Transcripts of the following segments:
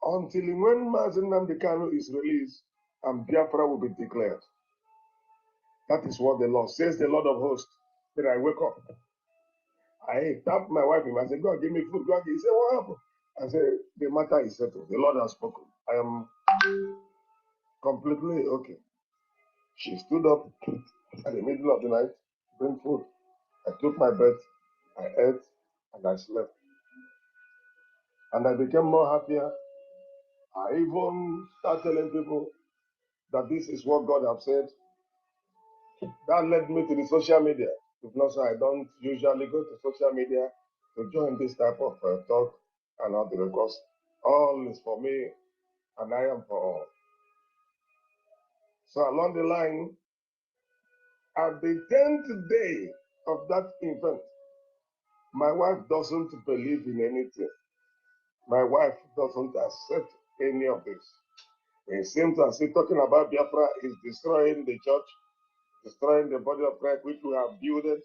until when Mazen Namdekano is released and Biafra will be declared. That is what the Lord says, the Lord of hosts. Then I wake up. I tapped my wife and I said, God, give me food. God, he said, what happened? I said, the matter is settled. The Lord has spoken. I am completely okay. She stood up at the middle of the night, bring food. I took my bed, I ate, and I slept. And I became more happier. I even started telling people that this is what God has said. That led me to the social media. If not so, I don't usually go to social media to join this type of talk and all because all is for me and I am for all. So along the line, at the 10th day of that event, my wife doesn't believe in anything. My wife doesn't accept any of this. It seems as if talking about Biafra is destroying the church, destroying the body of Christ, which we have built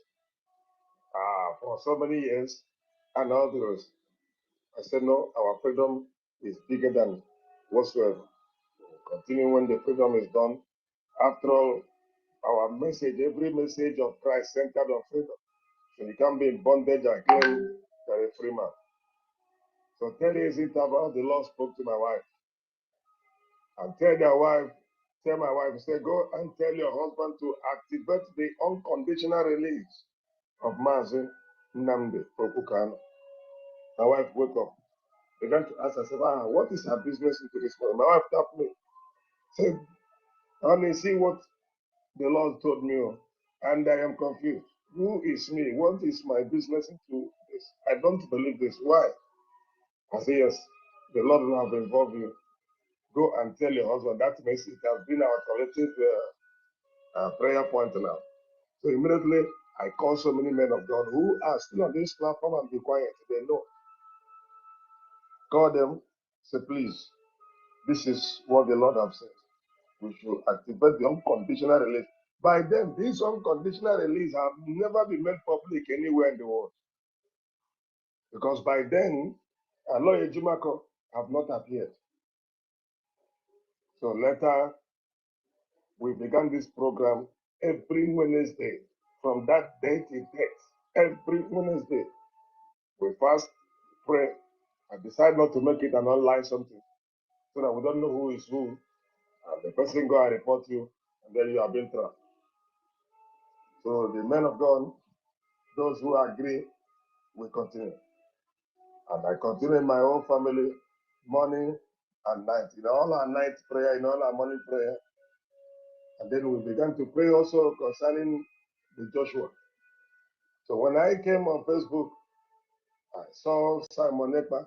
for so many years, and all the rest. I said, no, our freedom is bigger than whatsoever. We'll continue when the freedom is done. After all, our message, every message of Christ centered on freedom. So you can't be in bondage and claim you're a free man. So 10 days interval, the Lord spoke to my wife. And tell my wife, say, go and tell your husband to activate the unconditional release of Mazi Nnamdi Okukano. My wife woke up, began to ask herself, what is her business into this morning? My wife tapped me, said, honey, see what the Lord told me, and I am confused. Who is me? What is my business into this? I don't believe this. Why? I say, yes, the Lord will have involved you. Go and tell your husband. That message has been our collective prayer point now. So immediately, I call so many men of God who are still on this platform and be quiet. They know. Call them, say, please, this is what the Lord has said. We should activate the unconditional release. By then, this unconditional release have never been made public anywhere in the world. Because by then, Aloy Ejimako have not appeared. So later, we began this program every Wednesday. From that day to date, every Wednesday, we fast, pray. I decide not to make it an online something so that we don't know who is who. And the person go and report you, and then you have been trapped. So the men of God, those who agree, will continue. And I continue in my own family, morning and night. In all our night prayer, in all our morning prayer. And then we began to pray also concerning the Joshua. So when I came on Facebook, I saw Simon Ekpa,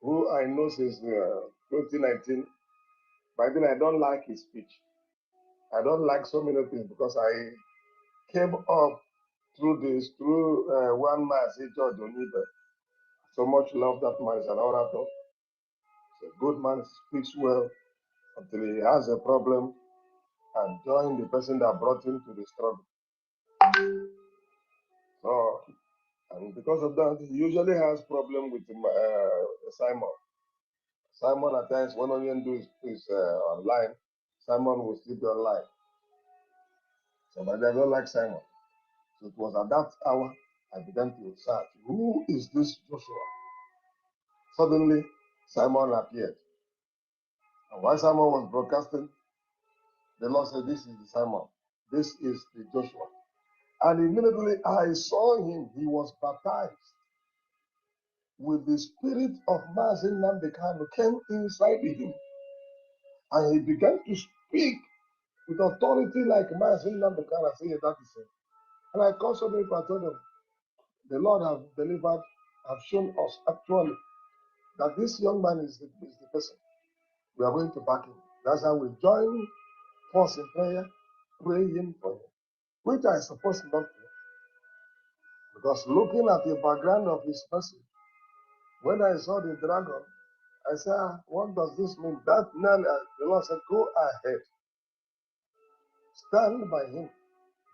who I know since 2019. By then, I don't like his speech. I don't like so many things because I came up through one man, say George Onibe. So much love that man is an orator. He's a good man, speaks well until he has a problem and join the person that brought him to the struggle. So, and because of that, he usually has problem with Simon. Simon at times, when Onion do is online, Simon will still be online. So, but I don't like Simon. So it was at that hour I began to search, who is this Joshua? Suddenly, Simon appeared. And while Simon was broadcasting, the Lord said, this is the Simon. This is the Joshua. And immediately I saw him. He was baptized with the spirit of Mazin Nambekano came inside him. And he began to speak with authority like Mazin Nambekano. I said, yeah, that is it. And I called so many people, I told them, the Lord have delivered, have shown us actually that this young man is the person. We are going to back him. That's how we join force in prayer, praying for him, which I suppose not to. Because looking at the background of his message, when I saw the dragon, I said, what does this mean? That man, the Lord said, go ahead. Stand by him.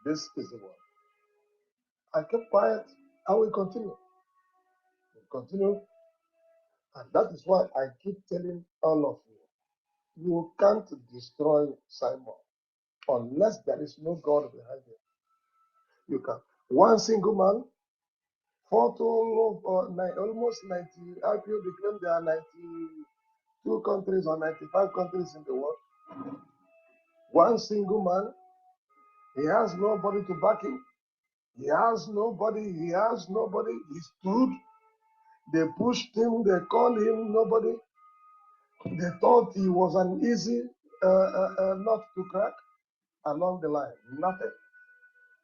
This is the one. I kept quiet. I will continue. We'll continue And that is why I keep telling all of you, you can't destroy Simon unless there is no God behind it. You can. One single man fought almost 90, IPO declared there are 92 countries or 95 countries in the world. One single man, he has nobody to back him. He has nobody. He stood. They pushed him. They called him nobody. They thought he was an easy nut to crack. Along the line, nothing.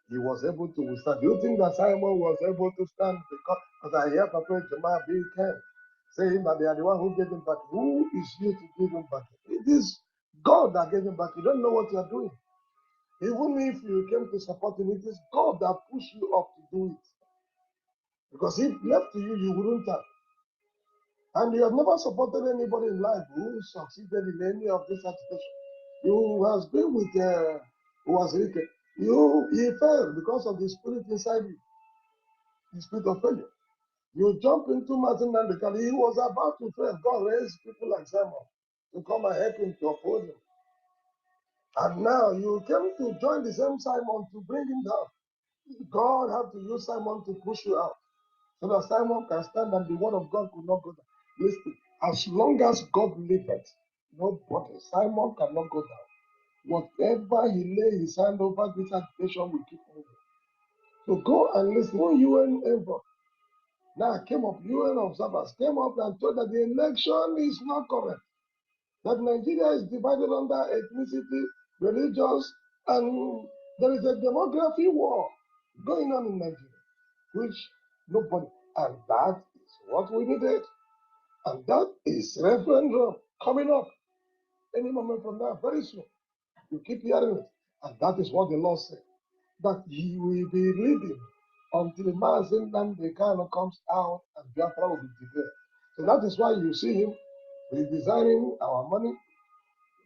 He was able to withstand. Do you think that Simon was able to stand? Because I hear Papa Jamal B. Ken saying that they are the one who gave him back. Who is you to give him back? It is God that gave him back. You don't know what you are doing. Even if you came to support him, it is God that pushed you up to do it. Because if left to you, you wouldn't have. And you have never supported anybody in life who succeeded in any of this agitation. You has been with who was wicked. He failed because of the spirit inside you, the spirit of failure. You jump into Martin Nandekali. He was about to fail. God raised people like Simon to come and help him to oppose him. And now you came to join the same Simon to bring him down. God had to use Simon to push you out so that Simon can stand and the word of God could not go down. Listen, as long as God liveth, nobody, Simon cannot go down. Whatever he lay his hand over, this agitation will keep moving. So go and listen. When UN envoy now came up, UN observers came up and told that the election is not correct. That Nigeria is divided under ethnicity, religious, and there is a demography war going on in Nigeria, which nobody, and that is what we needed. And that is referendum coming up any moment from now, very soon. You keep hearing it. And that is what the law said, that he will be leading until Mazen Nandekano comes out and Biafra will be declared. So that is why you see him redesigning our money.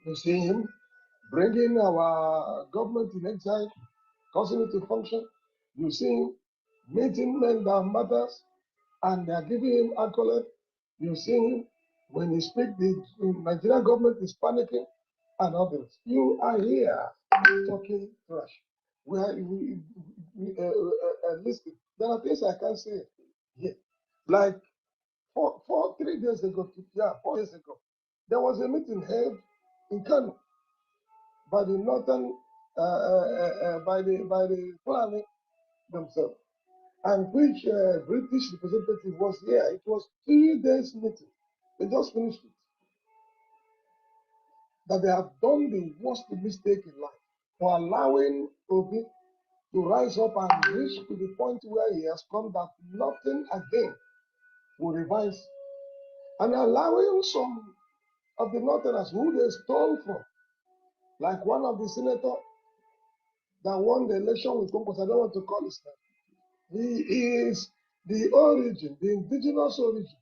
You see him bringing our government in exile, causing it to function. You see him meeting men that matters, and they are giving him accolade. You see him when he speaks, the Nigerian government is panicking and others. You are here talking trash. Listen, there are things I can't say here. Like 3 days ago, 4 days ago, there was a meeting held in Kano by the northern, by the Fulani themselves, and which British representative was here. It was 3 days meeting. They just finished it. That they have done the worst mistake in life for allowing Obi to rise up and reach to the point where he has come that nothing again will revise, and allowing some of the Northerners who they stole from, like one of the senators that won the election with Congress, I don't want to call his name. He is the origin, the indigenous origin,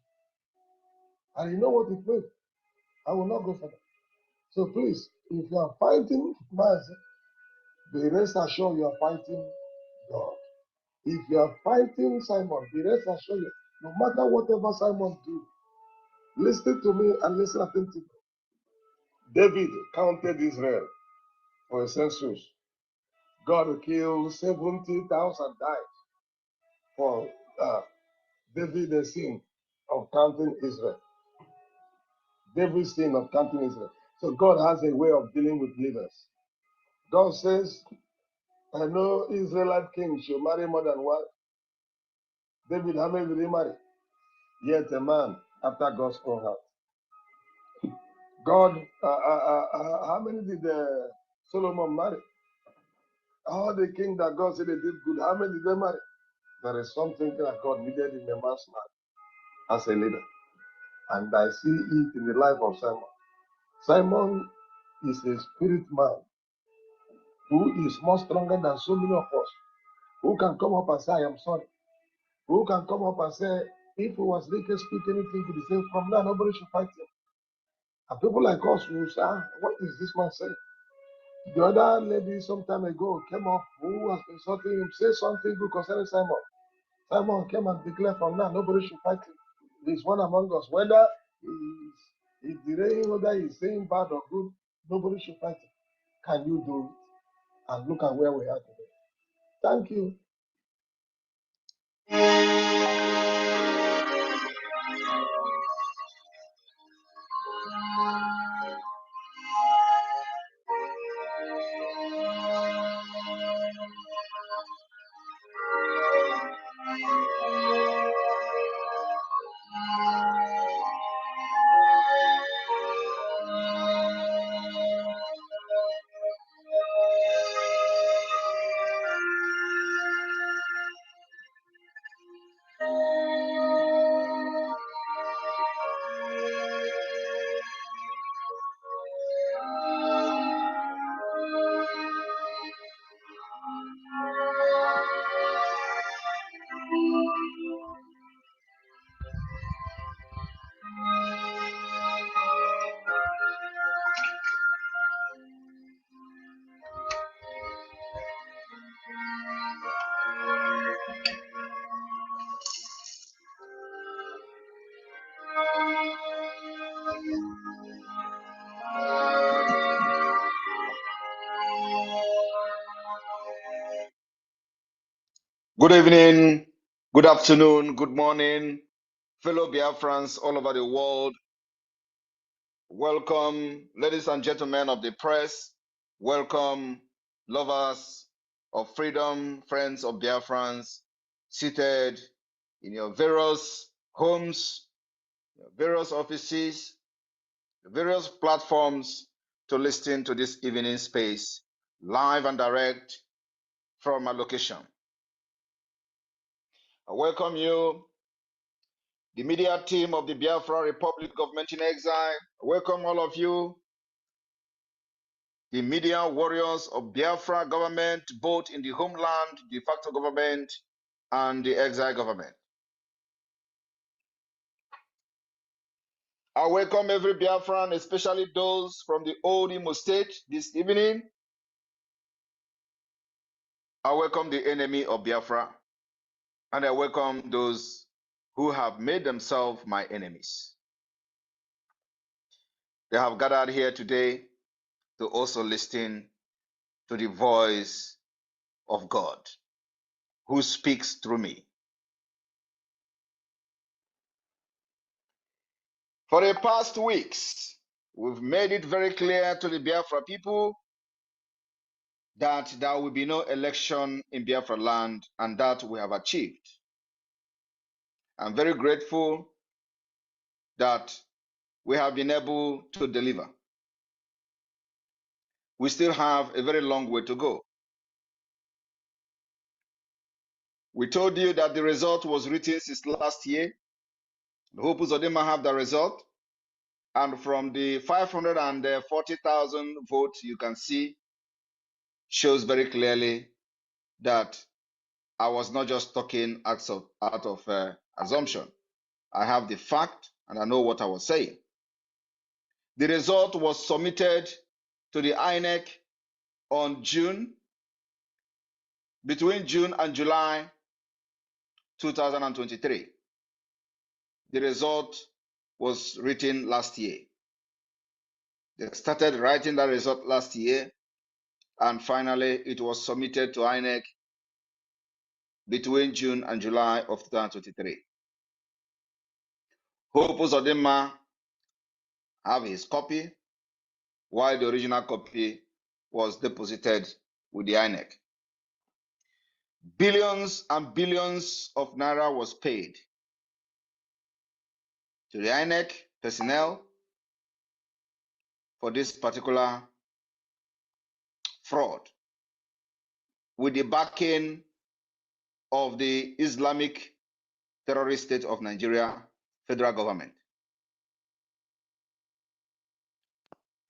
and you know what it means. I will not go further. So please, if you are fighting Mazi, be rest assured you are fighting God. If you are fighting Simon, be rest assured you, no matter whatever Simon do, listen to me and listen attentively. David counted Israel for a census. God killed 70,000 died for David's sin of counting Israel. David's sin of counting Israel. So God has a way of dealing with leaders. God says, I know Israelite kings should marry more than one. David, how many did he marry? Yet a man after God's own heart. God, how many did Solomon marry? All the kings that God said they did good, how many did they marry? There is something that God needed in a man's life as a leader. And I see it in the life of Simon. Simon is a spirit man who is more stronger than so many of us, who can come up and say, I am sorry. Who can come up and say, if it was Rike speak anything to the same, from now nobody should fight him. And people like us will say, what is this man saying? The other lady some time ago came up who was insulting him, say something good concerning Simon. Simon came and declared from now nobody should fight him. He's one among us. Whether he's derailing, whether he's saying bad or good, nobody should fight him. Can you do it? And look at where we are today. Thank you. Good evening, good afternoon, good morning, fellow Biafrans all over the world. Welcome, ladies and gentlemen of the press. Welcome, lovers of freedom, friends of Biafrans, seated in your various homes, your various offices, various platforms to listen to this evening space, live and direct from my location. I welcome you, the media team of the Biafra Republic Government in Exile. Welcome all of you, the media warriors of Biafra government, both in the homeland, de facto government, and the exile government. I welcome every Biafran, especially those from the old Imo State this evening. I welcome the enemy of Biafra, and I welcome those who have made themselves my enemies. They have gathered here today to also listen to the voice of God, who speaks through me. For the past weeks, we've made it very clear to the Biafra people that there will be no election in Biafra land, and that we have achieved. I'm very grateful that we have been able to deliver. We still have a very long way to go. We told you that the result was written since last year. Hope Uzodinma have the result. And from the 540,000 votes, you can see, shows very clearly that I was not just talking out of assumption. I have the fact and I know what I was saying. The result was submitted to the INEC on between June and July 2023. The result was written last year. They started writing that result last year, and finally it was submitted to INEC between June and July of 2023. Hope Uzodinma have his copy, while the original copy was deposited with the INEC. Billions and billions of naira was paid to the INEC personnel for this particular fraud, with the backing of the Islamic terrorist state of Nigeria federal government.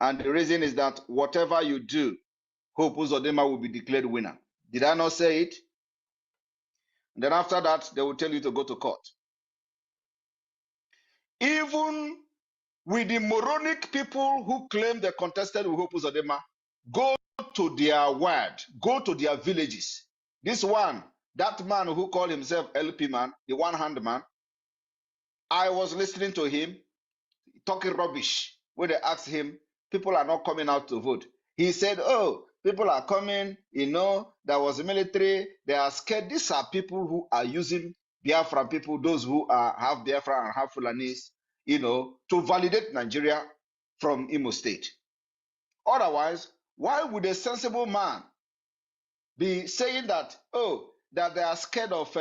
And the reason is that whatever you do, Hope Uzodinma will be declared winner. Did I not say it? And then after that, they will tell you to go to court. Even with the moronic people who claim they contested with Hope Uzodinma, go to their word, go to their villages. This one, that man who called himself LP man, the one-hand man, I was listening to him talking rubbish when they asked him, people are not coming out to vote. He said, oh, people are coming, there was a military, they are scared. These are people who are using Biafran people, those who are half Biafra and half Fulanese, to validate Nigeria from Imo State. Otherwise, why would a sensible man be saying that, oh, that they are scared of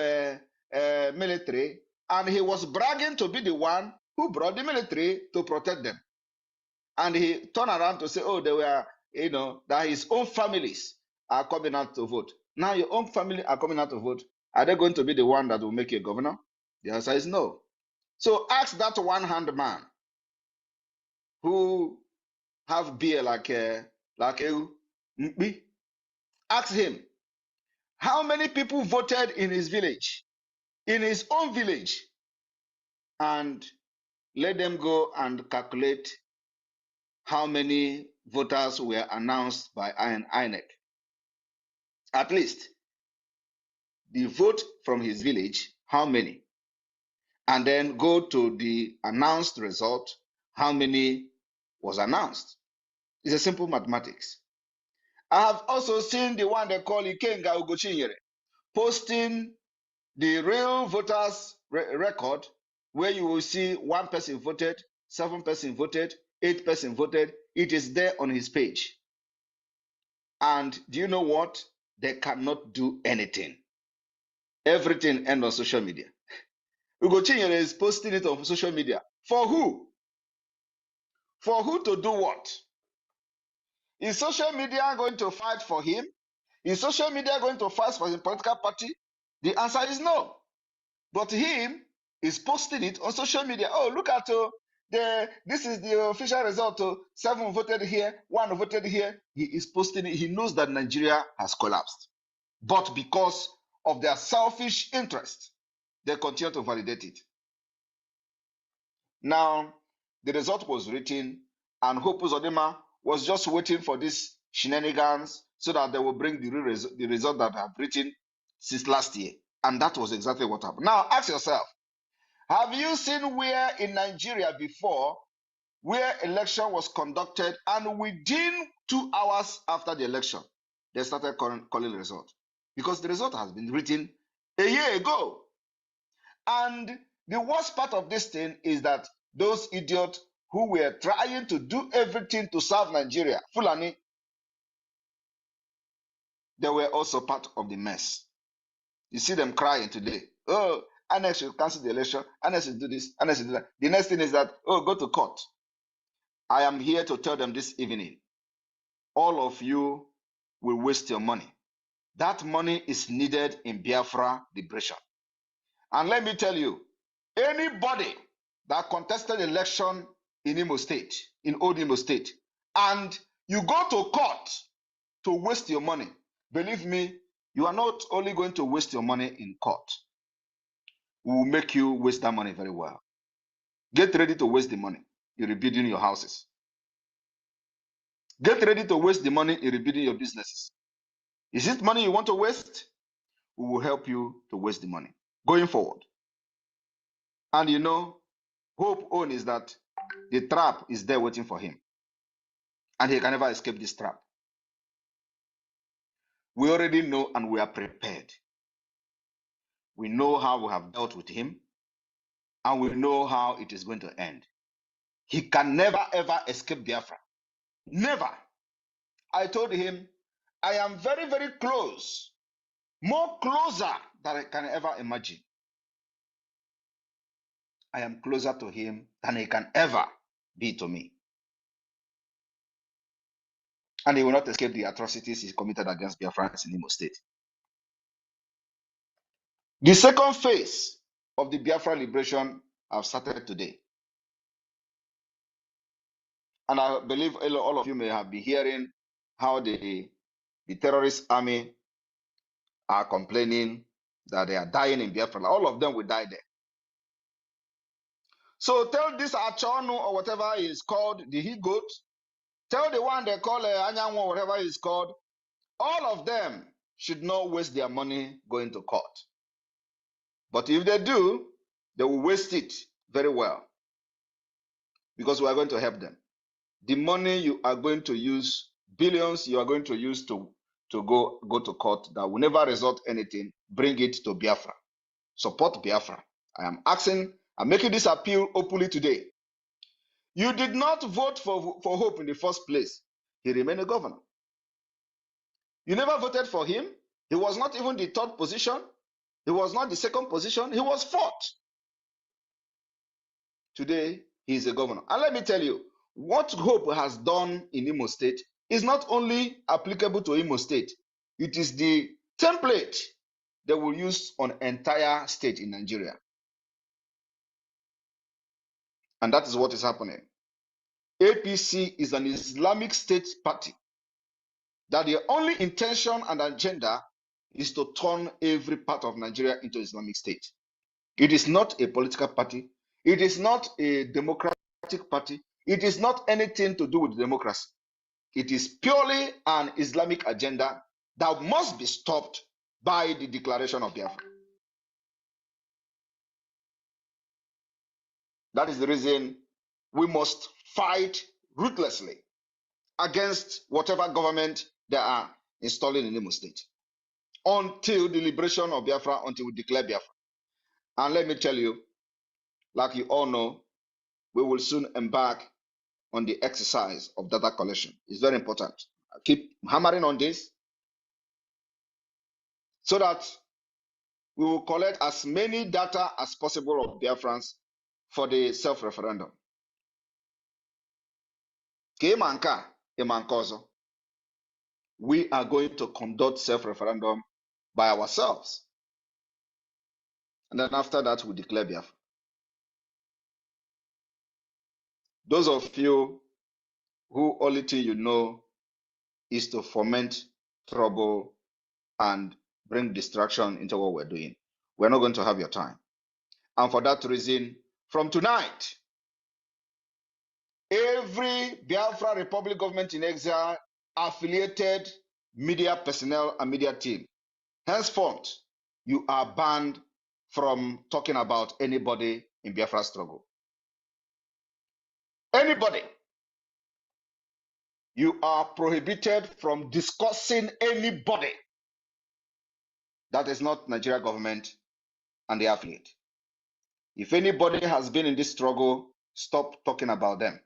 military, and he was bragging to be the one who brought the military to protect them. And he turned around to say, oh, they were, that his own families are coming out to vote. Now your own family are coming out to vote. Are they going to be the one that will make you a governor? The answer is no. So ask that one-hand man who have beer like Mkpi. Ask him, how many people voted in his village, in his own village? And let them go and calculate how many voters were announced by INEC. At least the vote from his village, how many? And then go to the announced result, how many was announced? It's a simple mathematics. I have also seen the one they call Ikenga Ugochinyere posting the real voters record, where you will see 1 person voted, 7 person voted, 8 person voted. It is there on his page. And do you know what? They cannot do anything. Everything ends on social media. Ugo Chinyere is posting it on social media. For who? For who to do what? Is social media going to fight for him? Is social media going to fight for his political party? The answer is no. But him is posting it on social media. Oh, look at this is the official result. 7 voted here, 1 voted here. He is posting it. He knows that Nigeria has collapsed. But because of their selfish interest, they continue to validate it. Now, the result was written, and Hope Uzodimma was just waiting for these shenanigans so that they will bring the result that I have written since last year. And that was exactly what happened. Now, ask yourself, have you seen where in Nigeria before, where election was conducted, and within 2 hours after the election, they started calling the result? Because the result has been written a year ago. And the worst part of this thing is that those idiots who were trying to do everything to serve Nigeria, Fulani, they were also part of the mess. You see them crying today. Oh, INEC should cancel the election. INEC should do this. INEC should do that. The next thing is that, oh, go to court. I am here to tell them this evening, all of you will waste your money. That money is needed in Biafra liberation. And let me tell you, anybody that contested election in Imo State, in old Imo State, and you go to court to waste your money, believe me, you are not only going to waste your money in court, we will make you waste that money very well. Get ready to waste the money in rebuilding your houses. Get ready to waste the money in rebuilding your businesses. Is it money you want to waste? We will help you to waste the money going forward. And you know, Hope own is that the trap is there waiting for him. And he can never escape this trap. We already know and we are prepared. We know how we have dealt with him, and we know how it is going to end. He can never ever escape Biafra. Never. I told him, I am very, very close, more closer than I can ever imagine. I am closer to him than he can ever be to me. And he will not escape the atrocities he committed against Biafrans in Imo State. The second phase of the Biafra liberation have started today. And I believe all of you may have been hearing how the terrorist army are complaining that they are dying in Biafra. All of them will die there. So tell this Achonu or whatever he is called, the he-goat, tell the one they call Anyanwu or whatever he is called, all of them should not waste their money going to court. But if they do, they will waste it very well, because we are going to help them. The money you are going to use, billions you are going to use to go to court that will never result anything, bring it to Biafra. Support Biafra. I'm making this appeal openly today. You did not vote for Hope in the first place. He remained a governor. You never voted for him. He was not even the third position. He was not the second position. He was fourth. Today, he is a governor. And let me tell you, what Hope has done in Imo State is not only applicable to Imo State, it is the template they will use on entire state in Nigeria. And that is what is happening. APC is an Islamic State party that the only intention and agenda is to turn every part of Nigeria into Islamic State. It is not a political party. It is not a democratic party. It is not anything to do with democracy. It is purely an Islamic agenda that must be stopped by the declaration of Biafra. That is the reason we must fight ruthlessly against whatever government they are installing in Imo State until the liberation of Biafra, until we declare Biafra. And let me tell you, like you all know, we will soon embark on the exercise of data collection. It's very important. I keep hammering on this so that we will collect as many data as possible of Biafrans for the self-referendum. We are going to conduct self-referendum by ourselves. And then after that, we declare Biafra. Those of you who only thing you know is to foment trouble and bring distraction into what we're doing, we're not going to have your time. And for that reason, from tonight, every Biafra Republic government in exile affiliated media personnel and media team, henceforth, you are banned from talking about anybody in Biafra struggle. Anybody. You are prohibited from discussing anybody that is not Nigeria government and the affiliate. If anybody has been in this struggle, stop talking about them.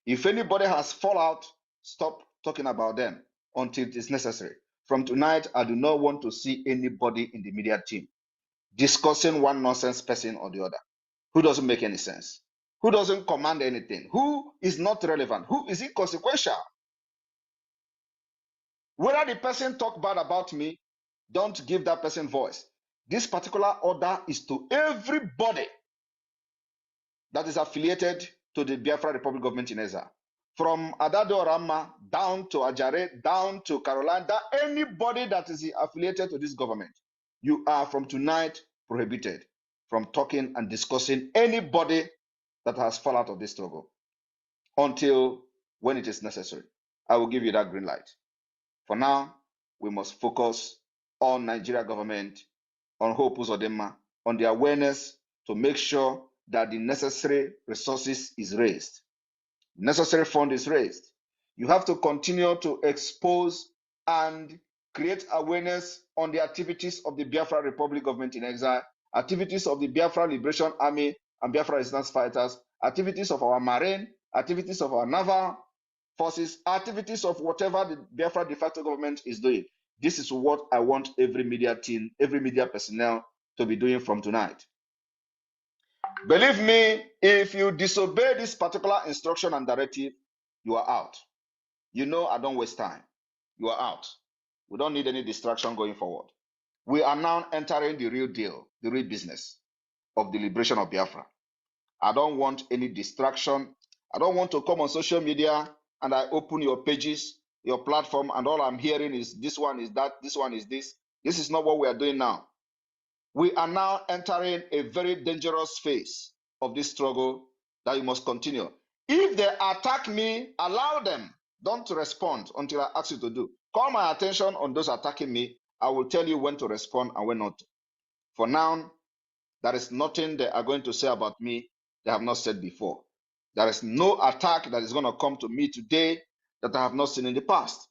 If anybody has fallout, stop talking about them until it is necessary. From tonight, I do not want to see anybody in the media team discussing one nonsense person or the other who doesn't make any sense, who doesn't command anything, who is not relevant, who is inconsequential. Whether the person talk bad about me, don't give that person voice. This particular order is to everybody that is affiliated to the Biafra Republic government in exile. From Adado Rama down to Ajare, down to Caroline, anybody that is affiliated to this government, you are from tonight prohibited from talking and discussing anybody that has fallen out of this struggle until when it is necessary. I will give you that green light. For now, we must focus on Nigeria government, on Hope Uzodinma, on the awareness to make sure that the necessary resources is raised. Necessary fund is raised. You have to continue to expose and create awareness on the activities of the Biafra Republic government in exile, activities of the Biafra Liberation Army and Biafra resistance fighters, activities of our marine, activities of our naval forces, activities of whatever the Biafra de facto government is doing. This is what I want every media team, every media personnel to be doing from tonight. Believe me, if you disobey this particular instruction and directive, you are out. You know I don't waste time. You are out. We don't need any distraction going forward. We are now entering the real deal, the real business of the liberation of Biafra. I don't want any distraction. I don't want to come on social media and I open your pages, your platform, and all I'm hearing is this one is that, this one is this. This is not what we are doing now. We are now entering a very dangerous phase of this struggle that you must continue. If they attack me, allow them. Don't respond until I ask you to do. Call my attention on those attacking me. I will tell you when to respond and when not. For now, There is nothing they are going to say about me they have not said before. There is no attack that is going to come to me today that I have not seen in the past.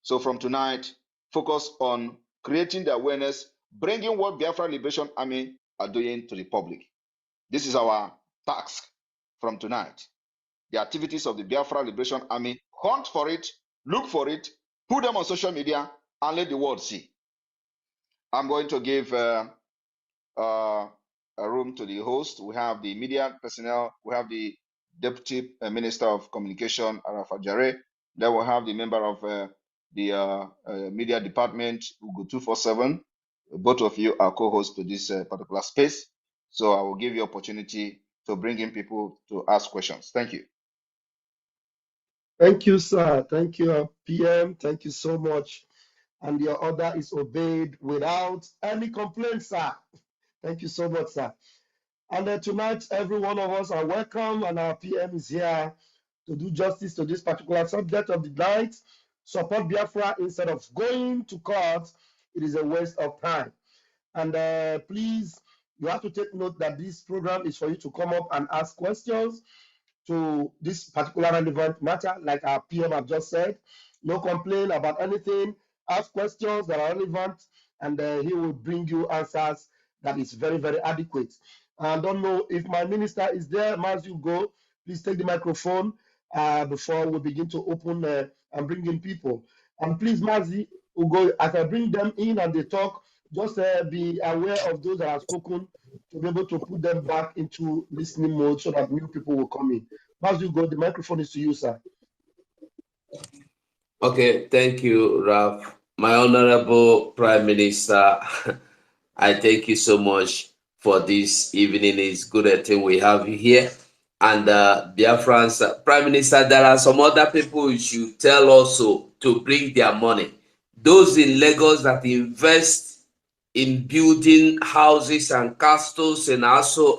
So from tonight, focus on creating the awareness, bringing what Biafra Liberation Army are doing to the public. This is our task from tonight. The activities of the Biafra Liberation Army, hunt for it, look for it, put them on social media, and let the world see. I'm going to give a room to the host. We have the media personnel. We have the Deputy Minister of Communication, Arafat Jare. Then we'll have the member of the media department, Ugo 247. Both of you are co-hosts to this particular space. So I will give you opportunity to bring in people to ask questions. Thank you. Thank you, sir. Thank you, PM. Thank you so much. And your order is obeyed without any complaints, sir. Thank you so much, sir. And tonight, every one of us are welcome, and our PM is here to do justice to this particular subject of the night. Support Biafra instead of going to court. It is a waste of time. And please, you have to take note that this program is for you to come up and ask questions to this particular relevant matter, like our PM have just said. No complaint about anything. Ask questions that are relevant, and he will bring you answers that is very, very adequate. I don't know if my minister is there. As you go, please take the microphone before we begin to open and bring in people. And please, Mazi, Ugo, as I bring them in and they talk, just be aware of those that have spoken to be able to put them back into listening mode so that new people will come in. As you go, the microphone is to you, sir. Okay, thank you, Ralph. My Honorable Prime Minister, I thank you so much for this evening. It's good thing we have you here. And Biafrans, Prime Minister, there are some other people you should tell also to bring their money. Those in Lagos that invest in building houses and castles, and also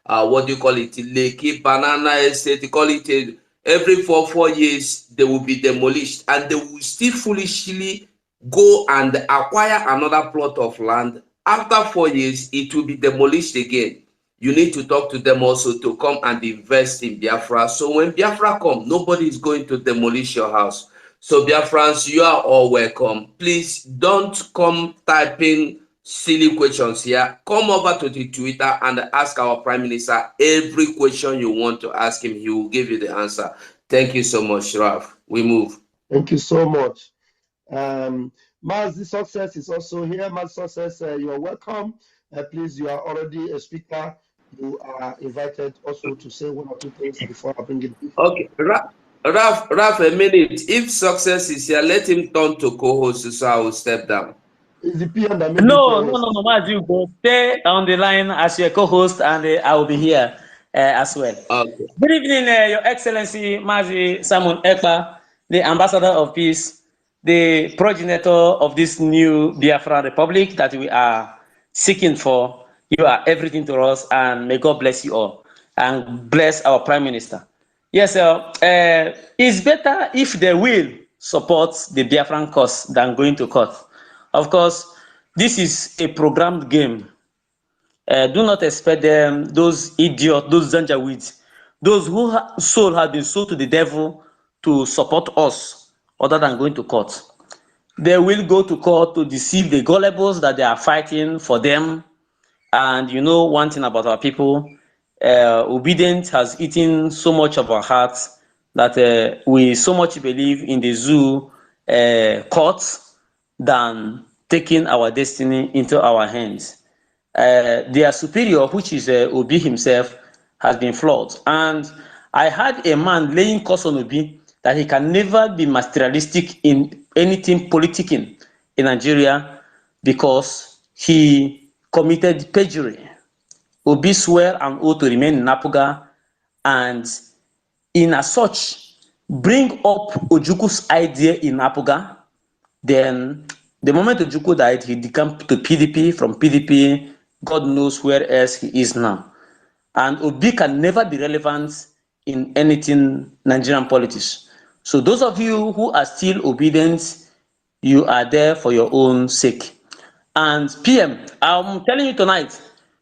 what do you call it, Lekki Banana Estate, you call it every 4 years they will be demolished, and they will still foolishly go and acquire another plot of land. After 4 years it will be demolished again. You need to talk to them also to come and invest in Biafra. So when Biafra come, nobody is going to demolish your house. So Biafrans, you are all welcome. Please don't come typing silly questions here. Come over to the Twitter and ask our Prime Minister every question you want to ask him. He will give you the answer. Thank you so much, Ralph. We move. Thank you so much. Mazi Success is also here. Mazi Success, you are welcome. Please, you are already a speaker. You are invited also to say 1 or 2 things before I bring it. Okay, Ralph, a minute. If Success is here, let him turn to co-host, so I will step down. Is the PM that made No, Mazi, go stay on the line as your co-host, and I will be here as well. Okay. Good evening, Your Excellency Mazi Simon Ekpa, the Ambassador of Peace, the progenitor of this new Biafra Republic that we are seeking for. You are everything to us, and may God bless you all, and bless our Prime Minister. Yes, sir. It's better if they will support the Biafran cause than going to court. Of course, this is a programmed game. Do not expect them, those idiots, those zanjaweeds, those whose soul has been sold to the devil, to support us other than going to court. They will go to court to deceive the gullibles that they are fighting for them. And you know one thing about our people, obedience has eaten so much of our hearts that we so much believe in the zoo courts than taking our destiny into our hands. Their superior, which is Obi himself, has been flawed. And I had a man laying curse on Obi that he can never be materialistic in anything politicking in Nigeria because he committed perjury. Obi swear an oath to remain in Napuga, and in as such, bring up Ojuku's idea in Napuga. Then the moment Ojukwu died, he decamped to PDP. From PDP, God knows where else he is now. And Obi can never be relevant in anything Nigerian politics. So those of you who are still obedient, you are there for your own sake. And PM, I'm telling you tonight,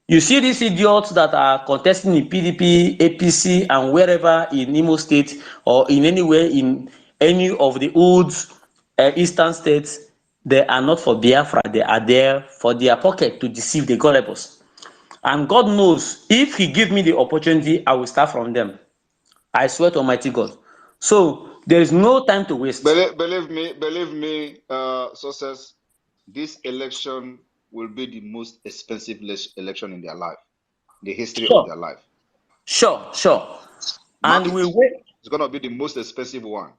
You see these idiots that are contesting in PDP, APC, and wherever in Imo State or in anywhere in any of the old eastern states, they are not for Biafra. They are there for their pocket to deceive the gullibles. And God knows, if He give me the opportunity, I will start from them. I swear to Almighty God. So there is no time to waste. Believe me, success. This election will be the most expensive election in their life, the history of their life. Sure. Mark And we it. wait. It's gonna be the most expensive one,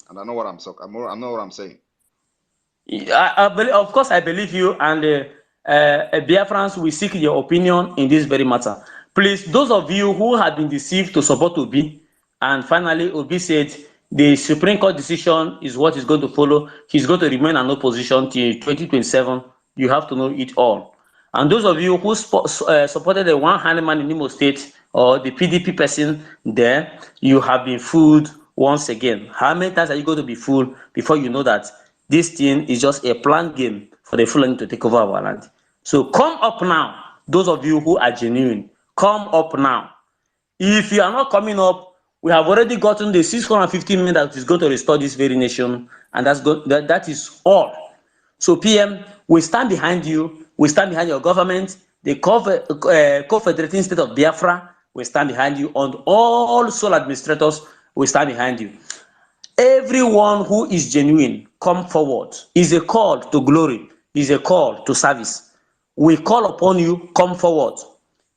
and I know what I'm saying. I know what I'm saying. I believe, of course, I believe you, and Biafrans will seek your opinion in this very matter. Please, those of you who have been deceived to support Obi, and finally Obi said the Supreme Court decision is what is going to follow. He's going to remain in opposition till 2027. You have to know it all. And those of you who supported the one-handed man in Imo State or the PDP person there, you have been fooled once again. How many times are you going to be fooled before you know that this thing is just a planned game for the Fulani to take over our land? So come up now, those of you who are genuine, come up now. If you are not coming up, we have already gotten the 650 million that is going to restore this very nation, and that is all. So PM, we stand behind you. We stand behind your government. The Confederating State of Biafra, we stand behind you. And all sole administrators, we stand behind you. Everyone who is genuine, come forward. Is a call to glory. Is a call to service. We call upon you, come forward.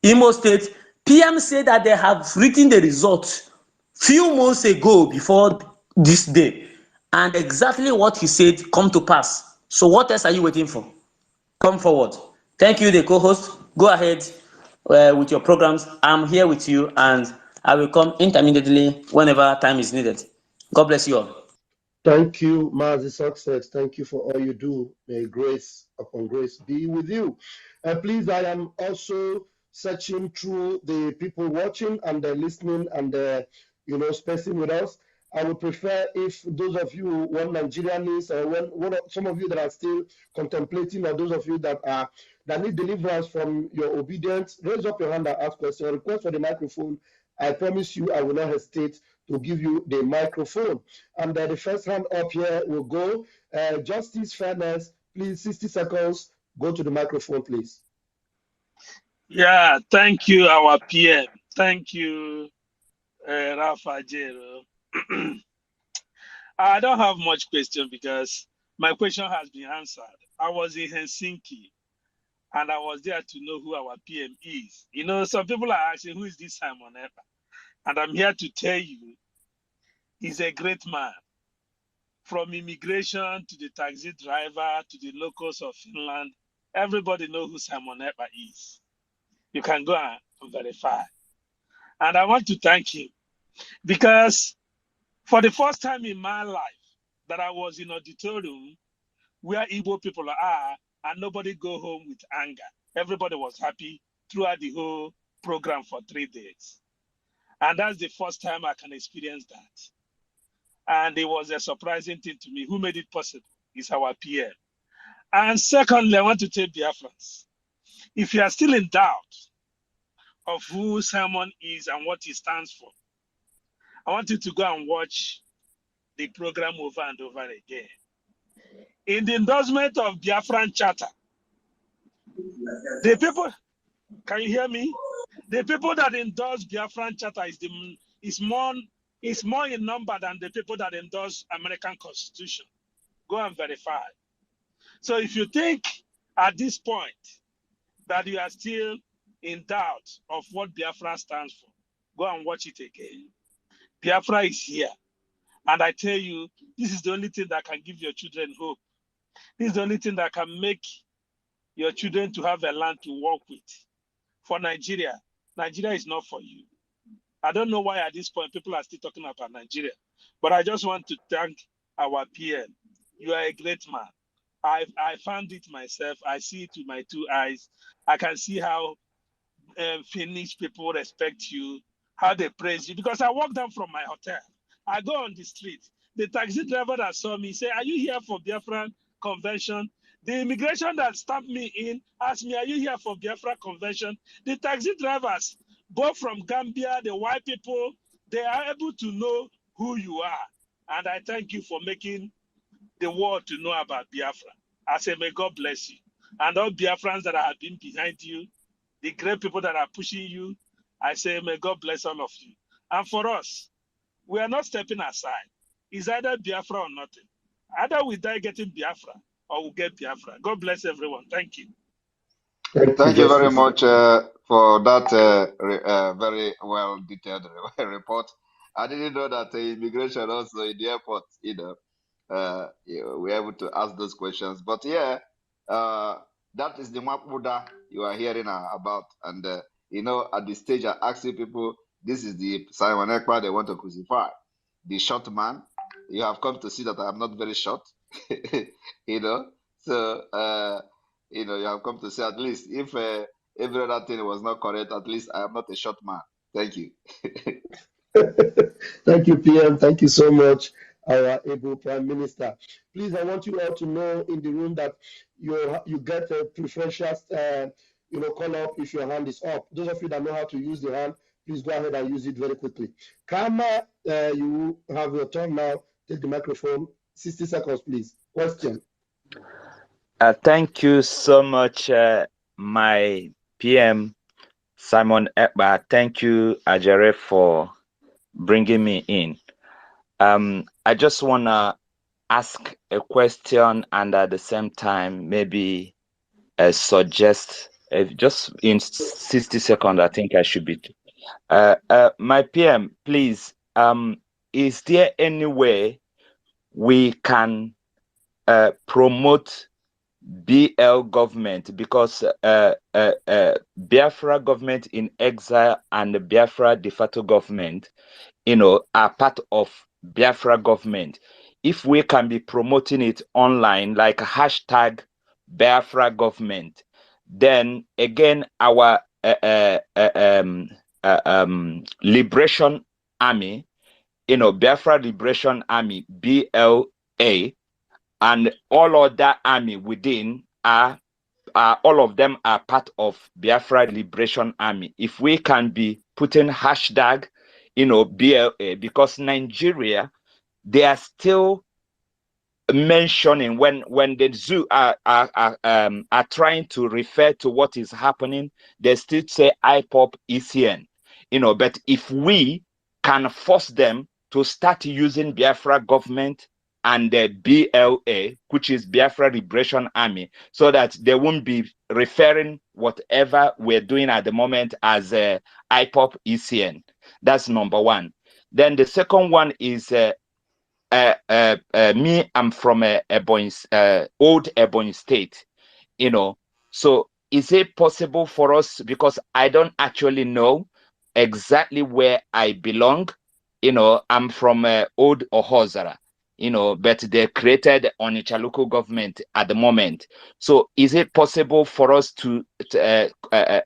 Imo State, PM said that they have written the results few months ago before this day, and exactly what he said come to pass. So what else are you waiting for? Come forward. Thank you, the co-host. Go ahead with your programs. I'm here with you, and I will come intermittently whenever time is needed. God bless you all. Thank you, Mazi Success. Thank you for all you do. May grace upon grace be with you. Please, I am also searching through the people watching and listening and spacing with us. I would prefer if those of you want Nigerians or some of you that are still contemplating, or those of you that need deliverance from your obedience, raise up your hand and ask questions. Request for the microphone. I promise you, I will not hesitate to give you the microphone. And the first hand up here will go. Justice, fairness, please, 60 seconds. Go to the microphone, please. Yeah, thank you, our PM. Thank you, Rafa Jero. I don't have much question because my question has been answered. I was in Helsinki and I was there to know who our PM is. You know, some people are asking, who is this Simon Epa? And I'm here to tell you, he's a great man. From immigration to the taxi driver to the locals of Finland, everybody knows who Simon Epa is. You can go and verify. And I want to thank him because for the first time in my life that I was in auditorium where Igbo people are and nobody go home with anger. Everybody was happy throughout the whole program for 3 days. And that's the first time I can experience that. And it was a surprising thing to me. Who made it possible is our PM. And secondly, I want to tell Biafrans, if you are still in doubt of who Simon is and what he stands for, I want you to go and watch the program over and over again. In the endorsement of Biafran Charter, the people, can you hear me? The people that endorse Biafran Charter is more in number than the people that endorse American Constitution. Go and verify. So if you think at this point that you are still in doubt of what Biafra stands for, go and watch it again. Biafra is here. And I tell you, this is the only thing that can give your children hope. This is the only thing that can make your children to have a land to work with. For Nigeria, Nigeria is not for you. I don't know why at this point people are still talking about Nigeria, but I just want to thank our PM. You are a great man. I found it myself. I see it with my 2 eyes. I can see how Finnish people respect you, how they praise you. Because I walk down from my hotel. I go on the street. The taxi driver that saw me say, "Are you here for Biafran convention?" The immigration that stopped me in asked me, are you here for Biafra convention? The taxi drivers, both from Gambia, the white people, they are able to know who you are. And I thank you for making the world to know about Biafra. I say, may God bless you. And all Biafrans that have been behind you, the great people that are pushing you, I say, may God bless all of you. And for us, we are not stepping aside. It's either Biafra or nothing. Either we die getting Biafra or we get Biafra. God bless everyone. Thank you. Thank you very much for that very well detailed report. I didn't know that immigration also in the airport, we're able to ask those questions. But yeah, that is the Mapuda you are hearing about. And, at this stage, I asking people, this is the Simon Ekpa they want to crucify. The short man, you have come to see that I'm not very short, So, you have come to say at least if every other thing was not correct, at least I am not a short man. Thank you. Thank you, PM. Thank you so much, our able Prime Minister. Please, I want you all to know in the room that you get a preferential, call up if your hand is up. Those of you that know how to use the hand, please go ahead and use it very quickly. Kama, you have your turn now. Take the microphone. 60 seconds, please. Question. Thank you so much, my PM, Simon Ekpa. Thank you, Ajere, for bringing me in. I just want to ask a question and at the same time maybe suggest, just in 60 seconds, I think I should be. My PM, please, is there any way we can promote BL government, because Biafra government in exile and the Biafra de facto government, are part of Biafra government. If we can be promoting it online, like hashtag Biafra government, then again our Liberation Army, Biafra Liberation Army, BLA, and all other army within are all of them are part of Biafra Liberation Army. If we can be putting hashtag, BLA, because Nigeria, they are still mentioning when the zoo are trying to refer to what is happening, they still say IPOP ECN, but if we can force them to start using Biafra government and the BLA, which is Biafra Liberation Army, so that they won't be referring whatever we're doing at the moment as IPOP ECN. That's number one. Then the second one is me, I'm from old Ebonyi State, so is it possible for us, because I don't actually know exactly where I belong, I'm from old Ohozara, but they created Onitsha local government at the moment. So is it possible for us to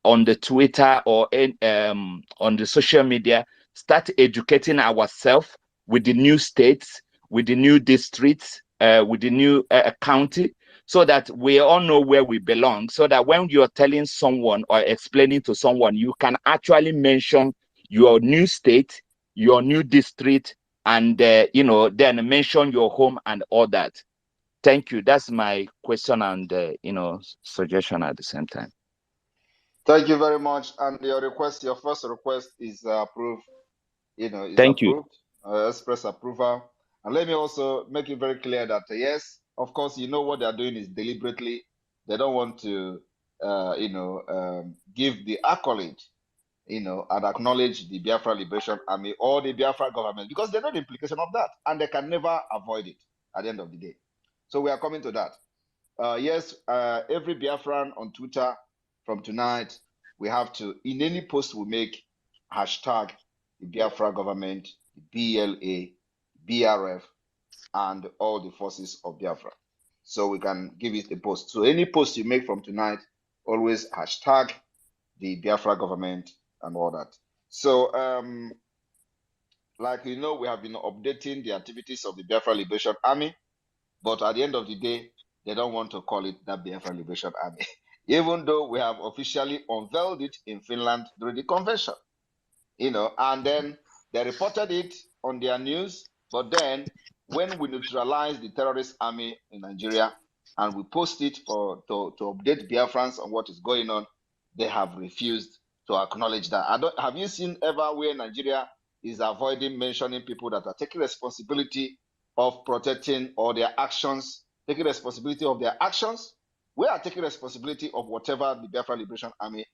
on the Twitter or on the social media, start educating ourselves with the new states, with the new districts, with the new county, so that we all know where we belong, so that when you're telling someone or explaining to someone, you can actually mention your new state, your new district, and then mention your home and all that. Thank you. That's my question and suggestion at the same time. Thank you very much. And your first request is approved. Is Thank approved. Express approval. And let me also make it very clear that yes, of course, what they are doing is deliberately. They don't want to, give the accolade, and acknowledge the Biafra Liberation Army or the Biafra government, because they know the implication of that, and they can never avoid it at the end of the day. So we are coming to that. Yes, every Biafran on Twitter from tonight, we have to, in any post we make, hashtag the Biafra government, the BLA, BRF, and all the forces of Biafra. So we can give it a post. So any post you make from tonight, always hashtag the Biafra government and all that. So, like we have been updating the activities of the Biafra Liberation Army, but at the end of the day, they don't want to call it that Biafra Liberation Army, even though we have officially unveiled it in Finland during the convention. And then they reported it on their news. But then when we neutralized the terrorist army in Nigeria and we post it to update Biafrans on what is going on, they have refused to acknowledge that. Have you seen ever where Nigeria is avoiding mentioning people that are taking responsibility of protecting or their actions, taking responsibility of their actions? We are taking responsibility of whatever the Biafra Liberation Army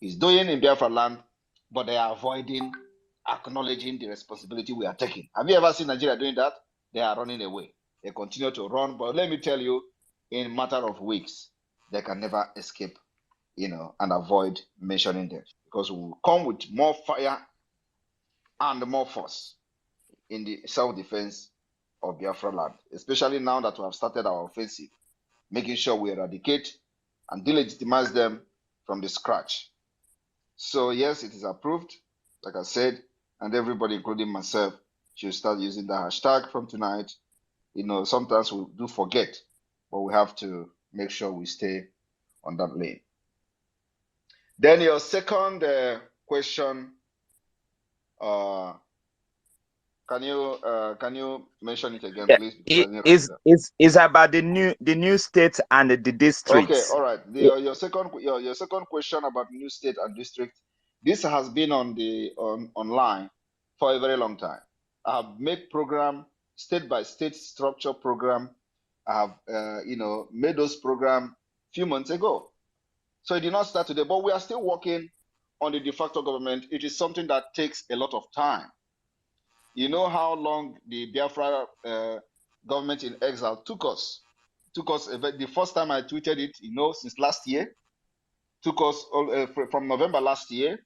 is doing in Biafra land, but they are avoiding acknowledging the responsibility we are taking. Have you ever seen Nigeria doing that? They are running away. They continue to run, but let me tell you, in a matter of weeks, they can never escape, and avoid mentioning them, because we will come with more fire and more force in the self-defense of Biafra land, especially now that we have started our offensive, making sure we eradicate and delegitimize them from the scratch. So yes, it is approved, like I said, and everybody, including myself, should start using the hashtag from tonight. Sometimes we do forget, but we have to make sure we stay on that lane. Then your second question, can you mention it again, please? Is about the new states and the districts. Okay, all right. Your second question about new state and district. This has been online for a very long time. I have made program, state by state structure program. I have made those program a few months ago. So it did not start today, but we are still working on the de facto government. It is something that takes a lot of time. You know how long the Biafra government in exile took us. The first time I tweeted it, since last year, took us from November last year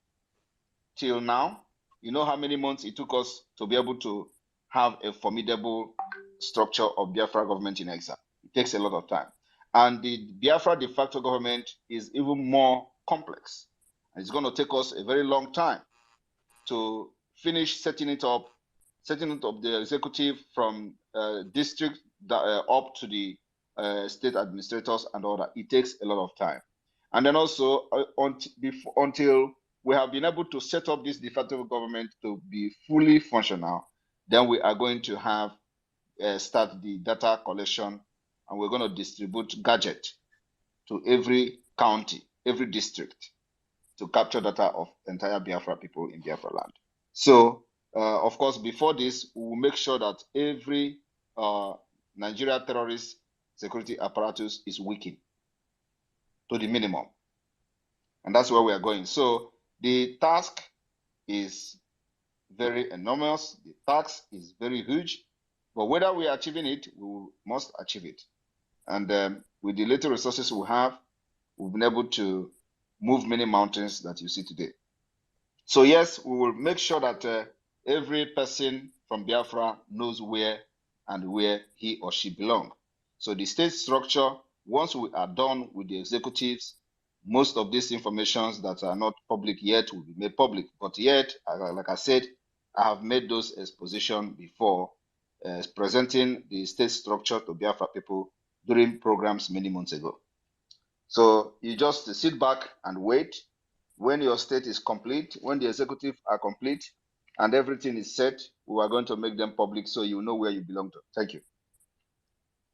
till now. You know how many months it took us to be able to have a formidable structure of Biafra government in exile. It takes a lot of time. And the Biafra de facto government is even more complex. And it's going to take us a very long time to finish setting it up the executive from district up to the state administrators and all that. It takes a lot of time. And then also until we have been able to set up this de facto government to be fully functional, then we are going to have start the data collection, and we're going to distribute gadget to every county, every district, to capture data of entire Biafra people in Biafra land. So, of course, before this, we will make sure that every Nigeria terrorist security apparatus is weakened to the minimum. And that's where we are going. So the task is very enormous. The task is very huge. But whether we are achieving it, we must achieve it. And with the little resources we have, we've been able to move many mountains that you see today. So yes, we will make sure that every person from Biafra knows where he or she belongs. So the state structure, once we are done with the executives, most of these informations that are not public yet will be made public. But yet, like I said, I have made those expositions before, presenting the state structure to Biafra people during programs many months ago. So you just sit back and wait. When your state is complete, when the executive are complete, and everything is set, we are going to make them public so you know where you belong to. Thank you.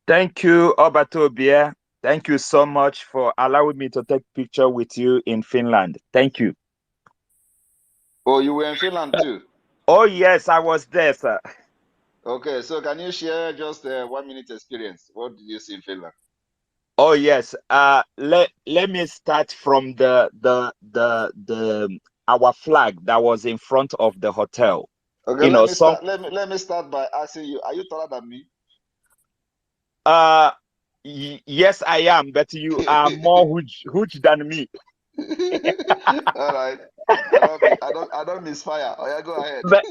Thank you, Obatobia. Thank you so much for allowing me to take picture with you in Finland. Thank you. Oh, you were in Finland too? Oh, yes, I was there, sir. Okay, so can you share just a 1 minute experience? What did you see in Finland? Oh, yes. Let me start from our flag that was in front of the hotel. Okay, let me start by asking you, are you taller than me? Yes, I am, but you are more huge than me. All right. I don't misfire. Oh, yeah, go ahead. But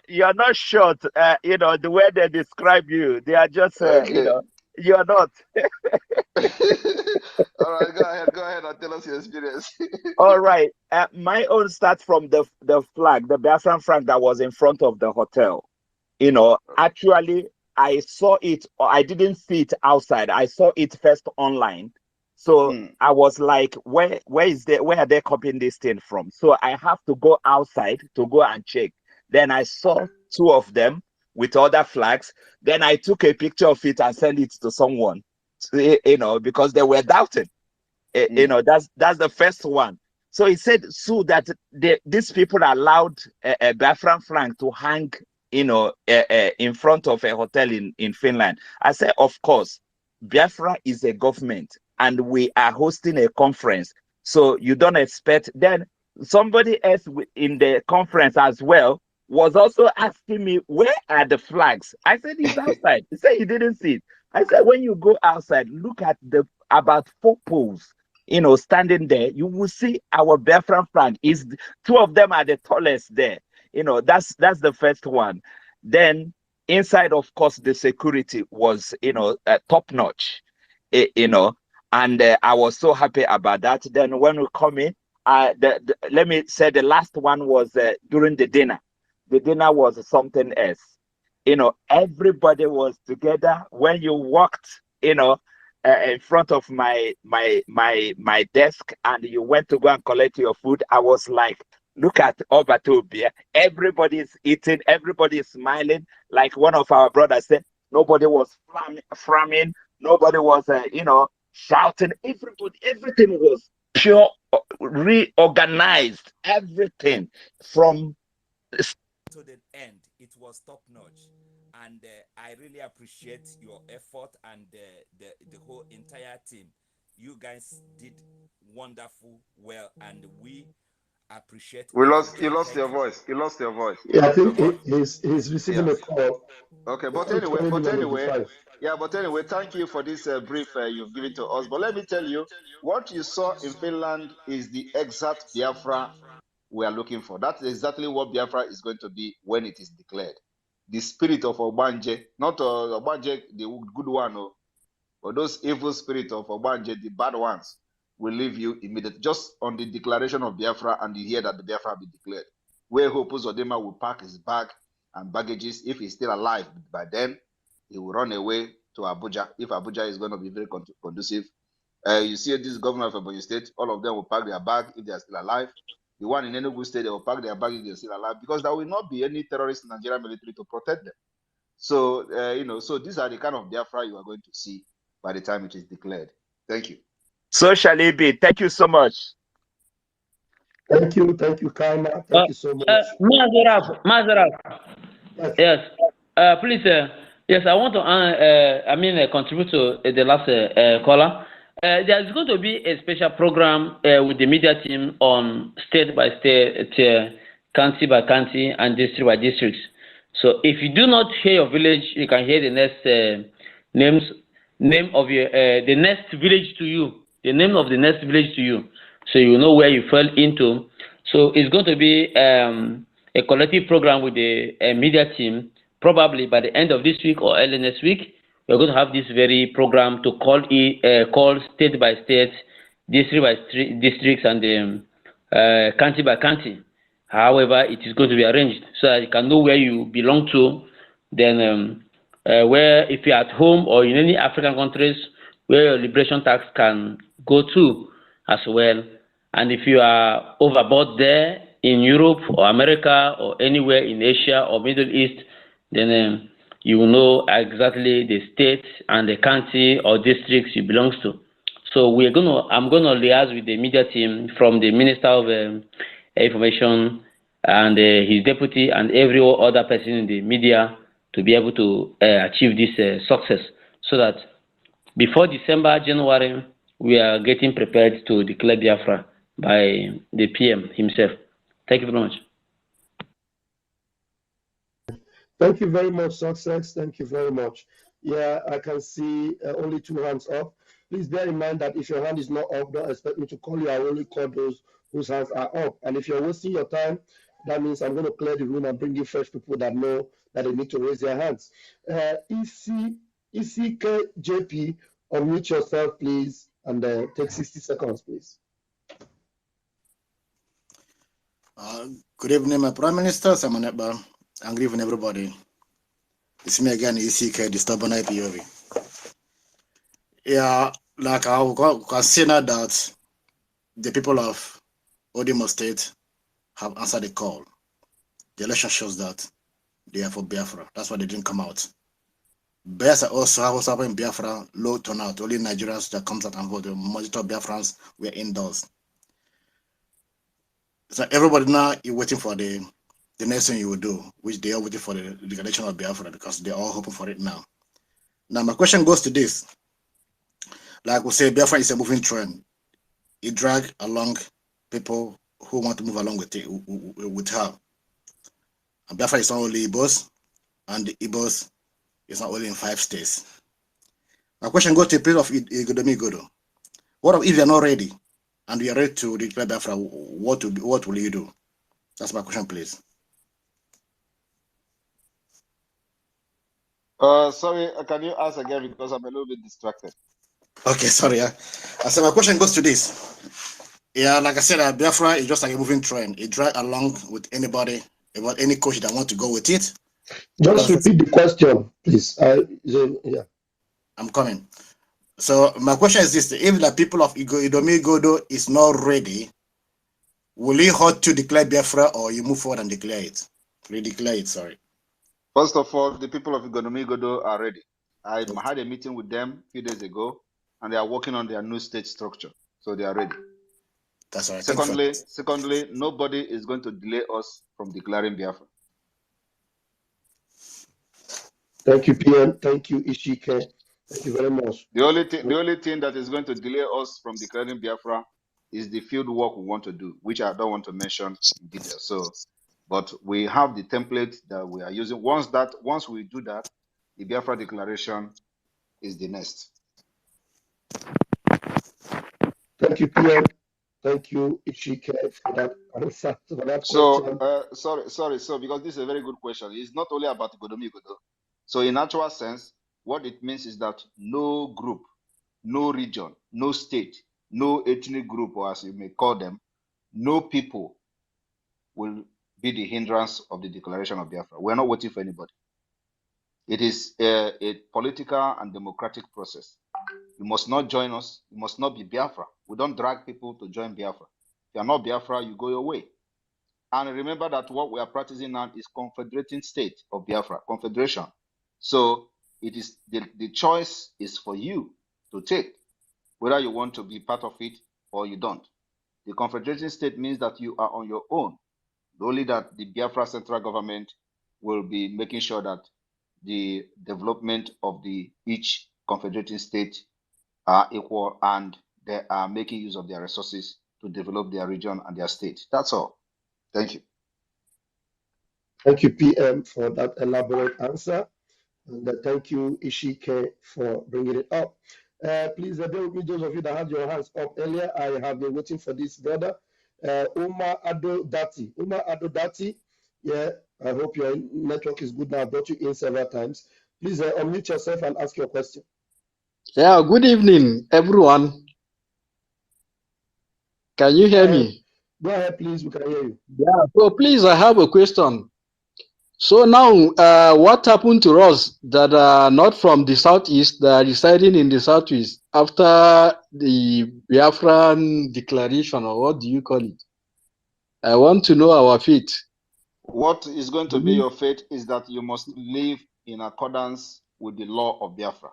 you're not short. The way they describe you, they are just okay. You're not. All right, go ahead and tell us your experience. All right. My own starts from the flag, the Biafran flag that was in front of the hotel. Actually, I saw it, or I didn't see it outside. I saw it first online. So I was like, where are they copying this thing from? So I have to go outside to go and check. Then I saw 2 of them with other flags. Then I took a picture of it and sent it to someone, because they were doubting. That's the first one. So he said, so that these people allowed a Biafran flag to hang, in front of a hotel in Finland. I said, of course, Biafra is a government and we are hosting a conference. So you don't expect. Then somebody else in the conference as well was also asking me, where are the flags? I said, it's outside. He said he didn't see it. I said, when you go outside, look at about 4 poles, standing there, you will see our Biafran flag. 2 of them are the tallest there. That's the first one. Then inside, of course, the security was, top notch, and I was so happy about that. Then when we come in, let me say the last one was during the dinner. The dinner was something else. Everybody was together. When you walked, in front of my desk and you went to go and collect your food, I was like, look at Obatobia. Everybody is eating, everybody is smiling. Like one of our brothers said, nobody was frowning, nobody was, shouting. Everything was pure, reorganized. Everything from to the end, it was top notch. And I really appreciate your effort and the whole entire team. You guys did wonderful, well, and we appreciate. You lost your voice. You lost your voice. Yeah, I think he's receiving a call. Okay, but anyway, thank you for this brief you've given to us. But let me tell you, what you saw in Finland is the exact Biafra we are looking for. That's exactly what Biafra is going to be when it is declared. The spirit of Obanje, not Obanje, the good one, but those evil spirit of Obanje, the bad ones, will leave you immediately. Just on the declaration of Biafra, and you hear that the Biafra will be declared, where Hope Uzodinma will pack his bag and baggages. If he's still alive by then, he will run away to Abuja. If Abuja is going to be very conducive. You see this governor of Ebonyi State, all of them will pack their bag if they are still alive. The one in Enugu State, they will pack their bag if they are still alive, because there will not be any terrorist in Nigerian military to protect them. So, so these are the kind of Biafra you are going to see by the time it is declared. Thank you. So shall it be. Thank you so much. Thank you, Kaima. Thank you so much. Mazaraf. Yes. Please, yes, I want to, contribute to the last caller. There's going to be a special program with the media team on state by state, county by county, and district by district. So if you do not hear your village, you can hear the next name of your the next village to you, the name of the next village to you, so you know where you fell into. So it's going to be a collective program with the media team, probably by the end of this week or early next week. We're going to have this very program to call state by state, district by districts, and county by county. However, it is going to be arranged so that you can know where you belong to. Then, where if you're at home or in any African countries, where your liberation tax can go to as well. And if you are overboard there in Europe or America or anywhere in Asia or Middle East, then you will know exactly the state and the county or districts you belong to. So I'm gonna liaise with the media team from the Minister of Information and his deputy and every other person in the media to be able to achieve this success, so that before December, January, we are getting prepared to declare Biafra by the PM himself. Thank you very much. Thank you very much, Success. Thank you very much. Yeah, I can see only 2 hands up. Please bear in mind that if your hand is not up, don't expect me to call you. I will only call those whose hands are up. And if you're wasting your time, that means I'm going to clear the room and bring you fresh people that know that they need to raise their hands. ECKJP, unmute yourself, please, and take 60 seconds, please. Good evening, my Prime Minister, Simon Ekpa, and good evening, everybody. It's me again, ECK, the stubborn IPOV. Yeah, like I will consider that the people of Odimo State have answered the call. The election shows that they are for Biafra. That's why they didn't come out. Biafra also happened in Biafra, low turnout. Only Nigerians that comes out and vote. The majority of Biafrans were indoors. So everybody now is waiting for the next thing you will do, which they are waiting for the declaration of Biafra because they're all hoping for it now. Now my question goes to this. Like we say, Biafra is a moving train. It drags along people who want to move along with it, with her. And Biafra is not only Igbos, and the Igbos is not only in 5 states. My question goes to the people of Igodomigodo. What if you're not ready and you're ready to declare Biafra? What will you do? That's my question, please. Sorry, can you ask again because I'm a little bit distracted? Okay, sorry. I said my question goes to this. Yeah, like I said, Biafra is just like a moving train. It drags along with anybody, about any coach that want to go with it. Just repeat the question, please. Yeah. I'm coming. So my question is this: if the people of Igodomigodo is not ready, will you halt to declare Biafra or you move forward and declare it? Redeclare it, sorry. First of all, the people of Igodomigodo are ready. I had a meeting with them a few days ago, and they are working on their new state structure, so they are ready. That's all right. Secondly, nobody is going to delay us from declaring Biafra. Thank you, PM. Thank you, Ishike. Thank you very much. The only thing that is going to delay us from declaring Biafra is the field work we want to do, which I don't want to mention in detail. So, but we have the template that we are using. Once we do that, the Biafra declaration is the next. Thank you, PM. Thank you, Ishike, for that answer to that question. Sorry. So, because this is a very good question. It's not only about Igodomigodo. So, in actual sense, what it means is that no group, no region, no state, no ethnic group, or as you may call them, no people will be the hindrance of the declaration of Biafra. We're not waiting for anybody. It is a political and democratic process. You must not join us. You must not be Biafra. We don't drag people to join Biafra. If you're not Biafra, you go your way. And remember that what we are practicing now is confederating state of Biafra, confederation. So it is the choice is for you to take, whether you want to be part of it or you don't. The confederating state means that you are on your own. Only that the Biafra central government will be making sure that the development of each confederating state are equal and they are making use of their resources to develop their region and their state. That's all. Thank you. Thank you, PM, for that elaborate answer. And thank you, Ishike, for bringing it up. Please bear with me, those of you that had your hands up earlier. I have been waiting for this brother, Umar Ado Dati. Umar Ado Dati, yeah, I hope your network is good now. I brought you in several times. Please unmute yourself and ask your question. Yeah, good evening, everyone. Can you hear me? Go ahead, please. We can hear you. Yeah, so please, I have a question. So now, what happened to us that are not from the southeast, that are residing in the southeast after the Biafran declaration, or what do you call it? I want to know our fate. What is going to be your fate is that you must live in accordance with the law of Biafra.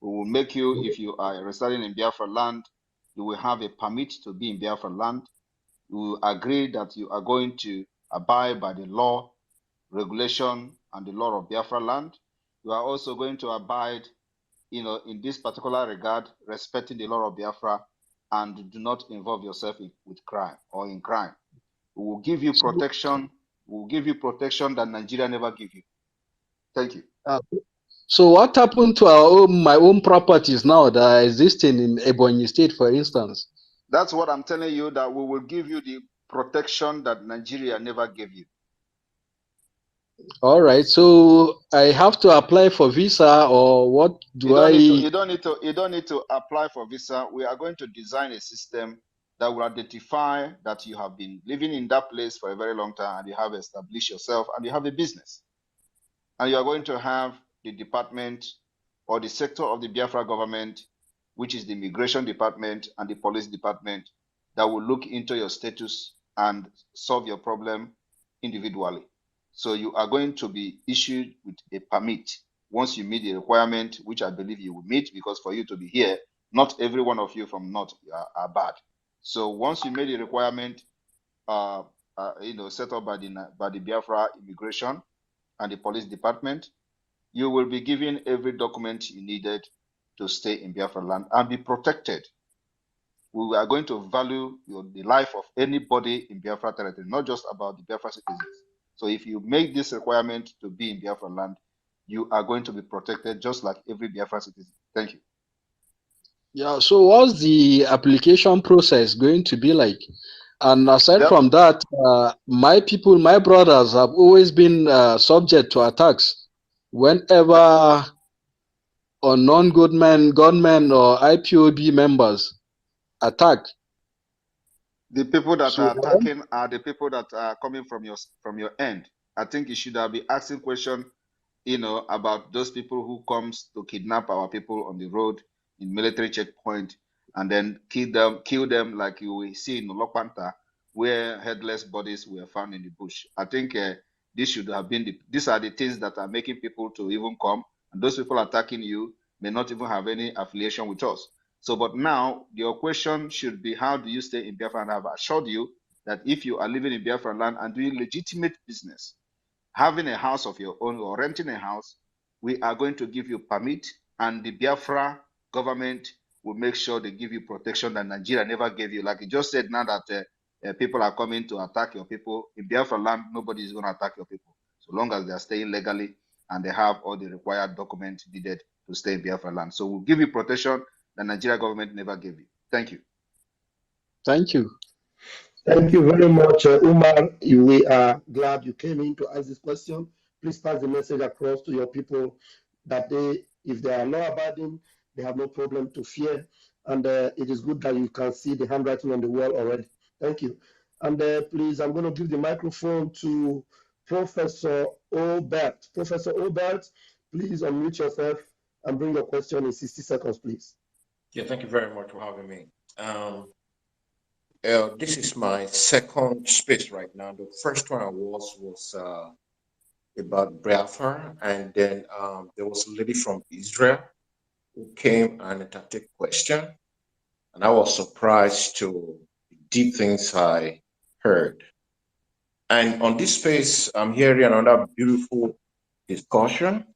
We will make you, if you are residing in Biafra land, you will have a permit to be in Biafra land. You will agree that you are going to abide by the law, regulation, and the law of Biafra land. You are also going to abide, in this particular regard, respecting the law of Biafra, and do not involve yourself with crime or in crime. We will give you protection. We will give you protection that Nigeria never give you. Thank you. So what happened to my own properties now that are existing in Ebonyi State, for instance? That's what I'm telling you, that we will give you the protection that Nigeria never gave you. All right. So I have to apply for visa, or what do you don't need to apply for visa. We are going to design a system that will identify that you have been living in that place for a very long time and you have established yourself and you have a business. and you are going to have the department or the sector of the Biafra government, which is the immigration department and the police department, that will look into your status and solve your problem individually. So you are going to be issued with a permit once you meet the requirement, which I believe you will meet, because for you to be here, not every one of you from North are bad. So once you meet the requirement, set up by the Biafra immigration and the police department, you will be given every document you needed to stay in Biafra land and be protected. We are going to value the life of anybody in Biafra territory, not just about the Biafra citizens. So if you make this requirement to be in Biafra land, you are going to be protected just like every Biafra citizen. Thank you. Yeah, so what's the application process going to be like? And aside from that, my people, my brothers have always been subject to attacks whenever unknown gunmen or IPOB members attack. The people that are attacking are the people that are coming from your end. I think you should have been asking questions, about those people who comes to kidnap our people on the road in military checkpoint and then kill them like you will see in Lokpanta, where headless bodies were found in the bush. I think this should have been these are the things that are making people to even come, and those people attacking you may not even have any affiliation with us. So, but now your question should be, how do you stay in Biafra? And I've assured you that if you are living in Biafra land and doing legitimate business, having a house of your own or renting a house, we are going to give you permit, and the Biafra government will make sure they give you protection that Nigeria never gave you. Like you just said now that people are coming to attack your people. In Biafra land, nobody is going to attack your people, so long as they are staying legally and they have all the required documents needed to stay in Biafra land. So we'll give you protection the Nigeria government never gave you. Thank you. Thank you. Thank you very much, Umar. We are glad you came in to ask this question. Please pass the message across to your people that if they are law-abiding, they have no problem to fear. And it is good that you can see the handwriting on the wall already. Thank you. And please, I'm going to give the microphone to Professor Obert. Professor Obert, please unmute yourself and bring your question in 60 seconds, please. Yeah, thank you very much for having me. This is my second space right now. The first one was about Biafra, and then there was a lady from Israel who came and asked a question, and I was surprised to the deep things I heard. And on this space, I'm hearing another beautiful discussion,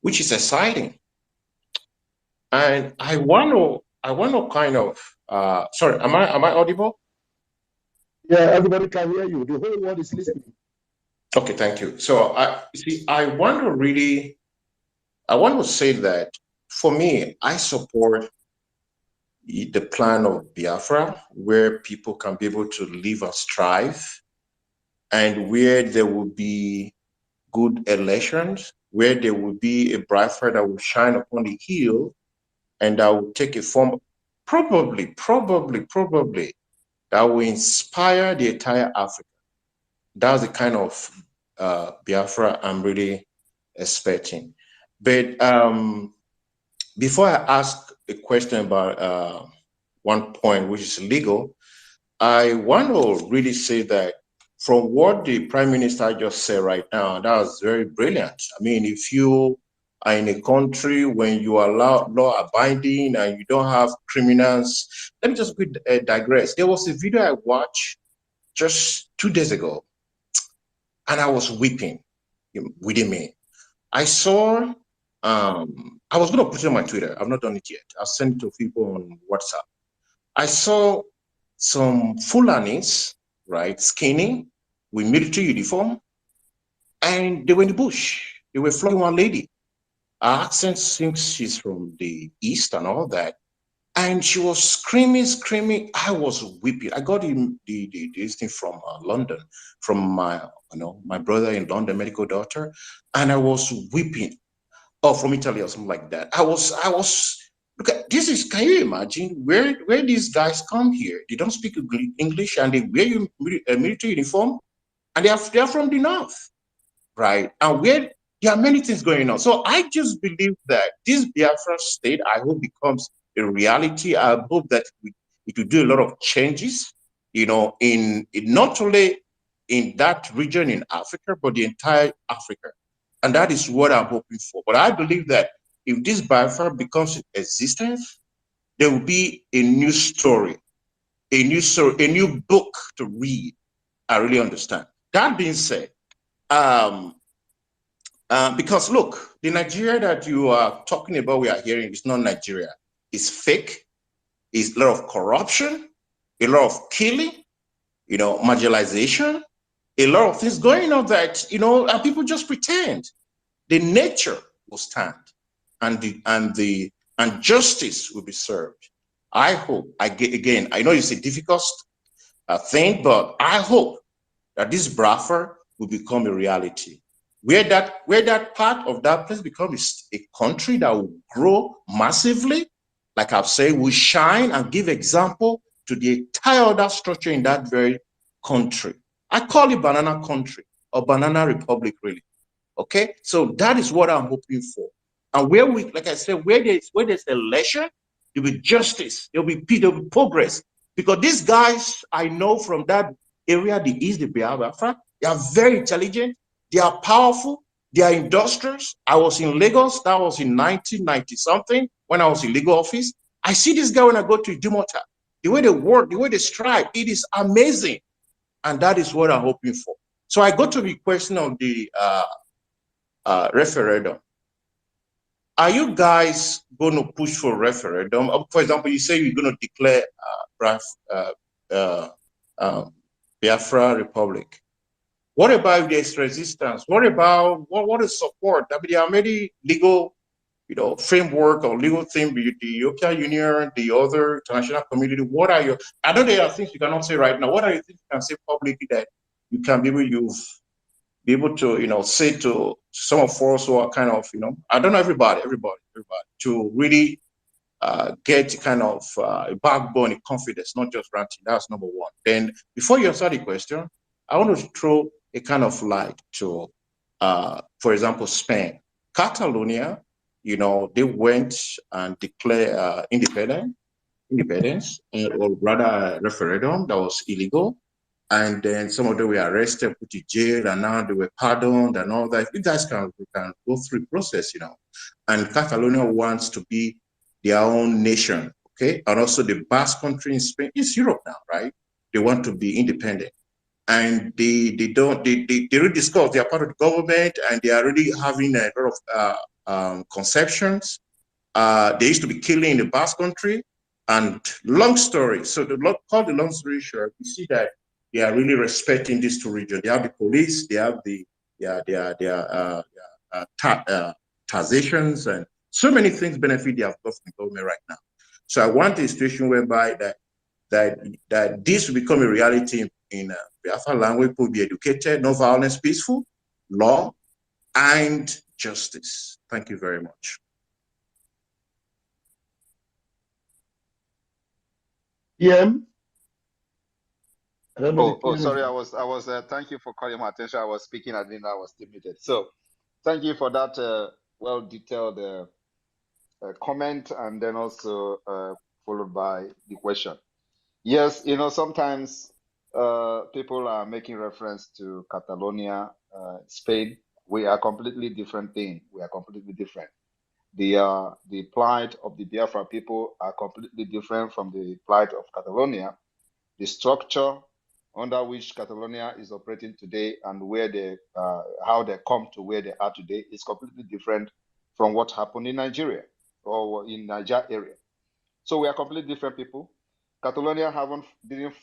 which is exciting. And I want to kind of sorry, am I audible? Yeah, everybody can hear you. The whole world is listening. Okay, thank you. So I want to say that for me, I support the plan of Biafra, where people can be able to live and strive, and where there will be good elections, where there will be a Biafra that will shine upon the hill, and that will take a form, probably, that will inspire the entire Africa. That's the kind of Biafra I'm really expecting. But before I ask a question about one point, which is legal, I want to really say that from what the Prime Minister just said right now, that was very brilliant. I mean, if you are in a country when you are law-abiding and you don't have criminals, let me just digress. There was a video I watched just 2 days ago, and I was weeping within me. I saw, I was going to put it on my Twitter. I've not done it yet. I'll send it to people on WhatsApp. I saw some Fulanis, right, skinny with military uniform, and they were in the bush. They were flogging one lady. Her accent seems she's from the East and all that. And she was screaming. I was weeping. I got this thing from London, from my brother in London, medical doctor, and I was weeping. Oh, from Italy or something like that. I was. Look at this. Is can you imagine where these guys come here? They don't speak English and they wear a military uniform, and they are from the north, right? And where There are many things going on. So I just believe that this Biafra state, I hope, becomes a reality. I hope that it will do a lot of changes, you know, in not only in that region in Africa, but the entire Africa. And that is what I'm hoping for. But I believe that if this Biafra becomes in existence, there will be a new story, a new book to read. I really understand. That being said, because look, the Nigeria that you are talking about, we are hearing, is not Nigeria. It's fake. It's a lot of corruption, a lot of killing, you know, marginalization, a lot of things going on that, you know, and people just pretend. The nature will stand, and justice will be served. I hope. Again, I know it's a difficult thing, but I hope that this Biafra will become a reality. Where that part of that place becomes a country that will grow massively, like I've said, will shine and give example to the entire other structure in that very country. I call it banana country or banana republic, really. Okay, so that is what I'm hoping for. And where we, like I said, where there's election, there'll be justice, there'll be peace, there'll be progress. Because these guys I know from that area, the East, the Biafra, they are very intelligent, they are powerful, they are industrious. I was in Lagos, that was in 1990 something, when I was in legal office. I see this guy when I go to Idumota. The way they work, the way they strive, it is amazing. And that is what I'm hoping for. So I go to the question of the referendum. Are you guys going to push for referendum? For example, you say you're going to declare Biafra Republic. What about if there's resistance? What about what is support? I mean, there are many legal, you know, framework or legal thing, the European Union, the other international community. What are your? I know there are things you cannot say right now. What are you things you can say publicly that you can be able to, you know, say to some of us who are kind of, you know, I don't know, everybody, to really get kind of a backbone, a confidence, not just ranting. That's number one. Then before you answer the question, I want to throw a kind of light to, for example, Spain. Catalonia, you know, they went and declared independence, or rather a referendum that was illegal. And then some of them were arrested, put in jail, and now they were pardoned and all that. You guys can go through the process, you know. And Catalonia wants to be their own nation, okay? And also the Basque country in Spain, it's Europe now, right? They want to be independent. And they really discuss, they are part of the government, and they are really having a lot of conceptions. They used to be killing in the Basque country. And long story, so call the long story short, you see that they are really respecting these two regions. They have the police, they have the taxations, and so many things benefit their government right now. So I want a situation whereby that this will become a reality in Biafra language. People will be educated, no violence, peaceful, law, and justice. Thank you very much. PM. Sorry, I was thank you for calling my attention. I was speaking, I didn't know I was still muted. So thank you for that well-detailed comment, and then also followed by the question. Yes, you know, sometimes people are making reference to Catalonia, Spain. We are completely different thing. We are completely different. The plight of the Biafra people are completely different from the plight of Catalonia. The structure under which Catalonia is operating today and where they, how they come to where they are today is completely different from what happened in Nigeria or in Niger area. So we are completely different people. Catalonia didn't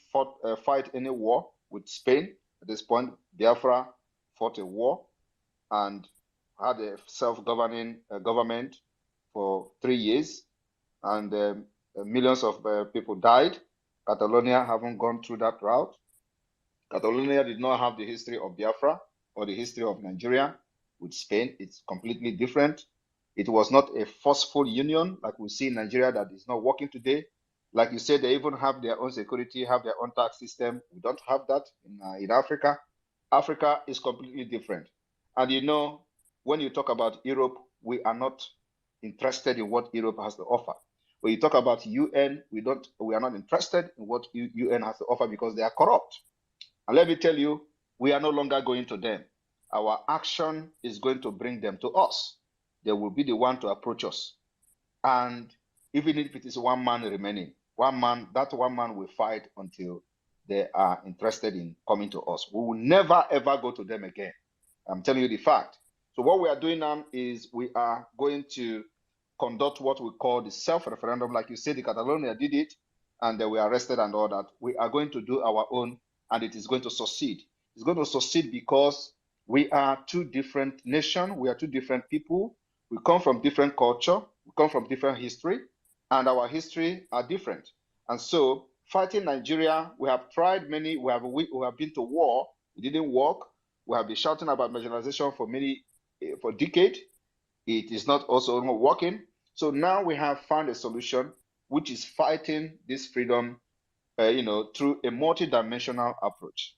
fight any war with Spain at this point. Biafra fought a war and had a self-governing government for 3 years, and millions of people died. Catalonia haven't gone through that route. Catalonia did not have the history of Biafra or the history of Nigeria with Spain. It's completely different. It was not a forceful union like we see in Nigeria that is not working today. Like you said, they even have their own security, have their own tax system. We don't have that in Africa. Africa is completely different. And you know, when you talk about Europe, we are not interested in what Europe has to offer. When you talk about UN, we are not interested in what UN has to offer because they are corrupt. And let me tell you, we are no longer going to them. Our action is going to bring them to us. They will be the one to approach us. And even if it is one man remaining, that one man will fight until they are interested in coming to us. We will never, ever go to them again. I'm telling you the fact. So what we are doing now is we are going to conduct what we call the self-referendum. Like you said, the Catalonia did it, and they were arrested and all that. We are going to do our own, and it is going to succeed. It's going to succeed because we are two different nations. We are two different people. We come from different culture. We come from different history, and our history are different. And so fighting Nigeria, we have tried many. We have been to war. It didn't work. We have been shouting about marginalization for decades. It is not also working. So now we have found a solution, which is fighting this freedom, through a multidimensional approach.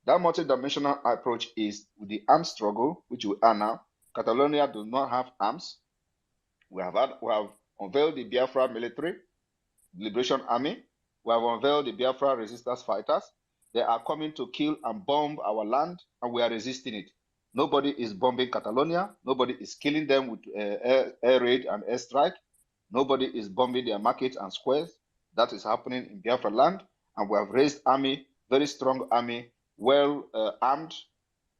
That multidimensional approach is with the armed struggle, which we are now. Catalonia does not have arms. We have unveiled the Biafra Military Liberation Army. We have unveiled the Biafra resistance fighters. They are coming to kill and bomb our land, and we are resisting it. Nobody is bombing Catalonia. Nobody is killing them with air raid and airstrike. Nobody is bombing their markets and squares. That is happening in Biafra land, and we have raised army, very strong army, well armed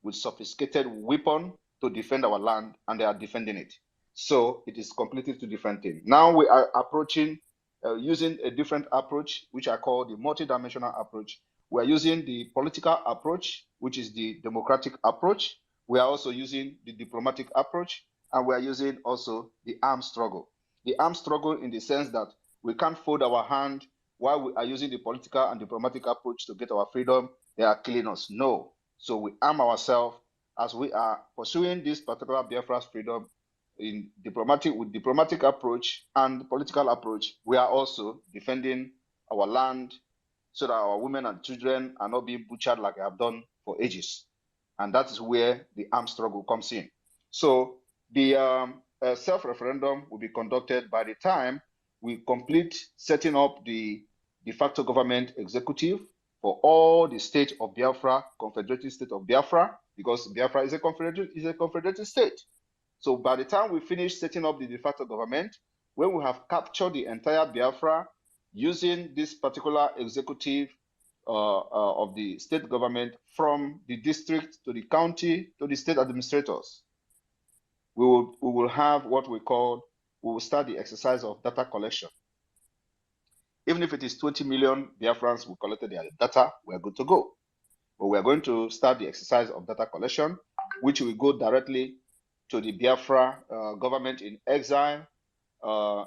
with sophisticated weapon to defend our land, and they are defending it. So it is completely two different things. Now we are approaching using a different approach, which I call the multidimensional approach. We are using the political approach, which is the democratic approach. We are also using the diplomatic approach, and we are using also the armed struggle. The armed struggle in the sense that we can't fold our hand while we are using the political and diplomatic approach to get our freedom. They are killing us. No. So we arm ourselves as we are pursuing this particular Biafra's freedom with diplomatic approach and political approach. We are also defending our land so that our women and children are not being butchered like they have done for ages. And that is where the armed struggle comes in. So the self-referendum will be conducted by the time we complete setting up the de facto government executive for all the state of Biafra, confederated state of Biafra, because Biafra is a confederated state. So by the time we finish setting up the de facto government, when we have captured the entire Biafra using this particular executive of the state government, from the district to the county to the state administrators, we will have what we will start the exercise of data collection. Even if it is 20 million Biafrans who collected their data, we are good to go. But we are going to start the exercise of data collection, which will go directly to the Biafra government in exile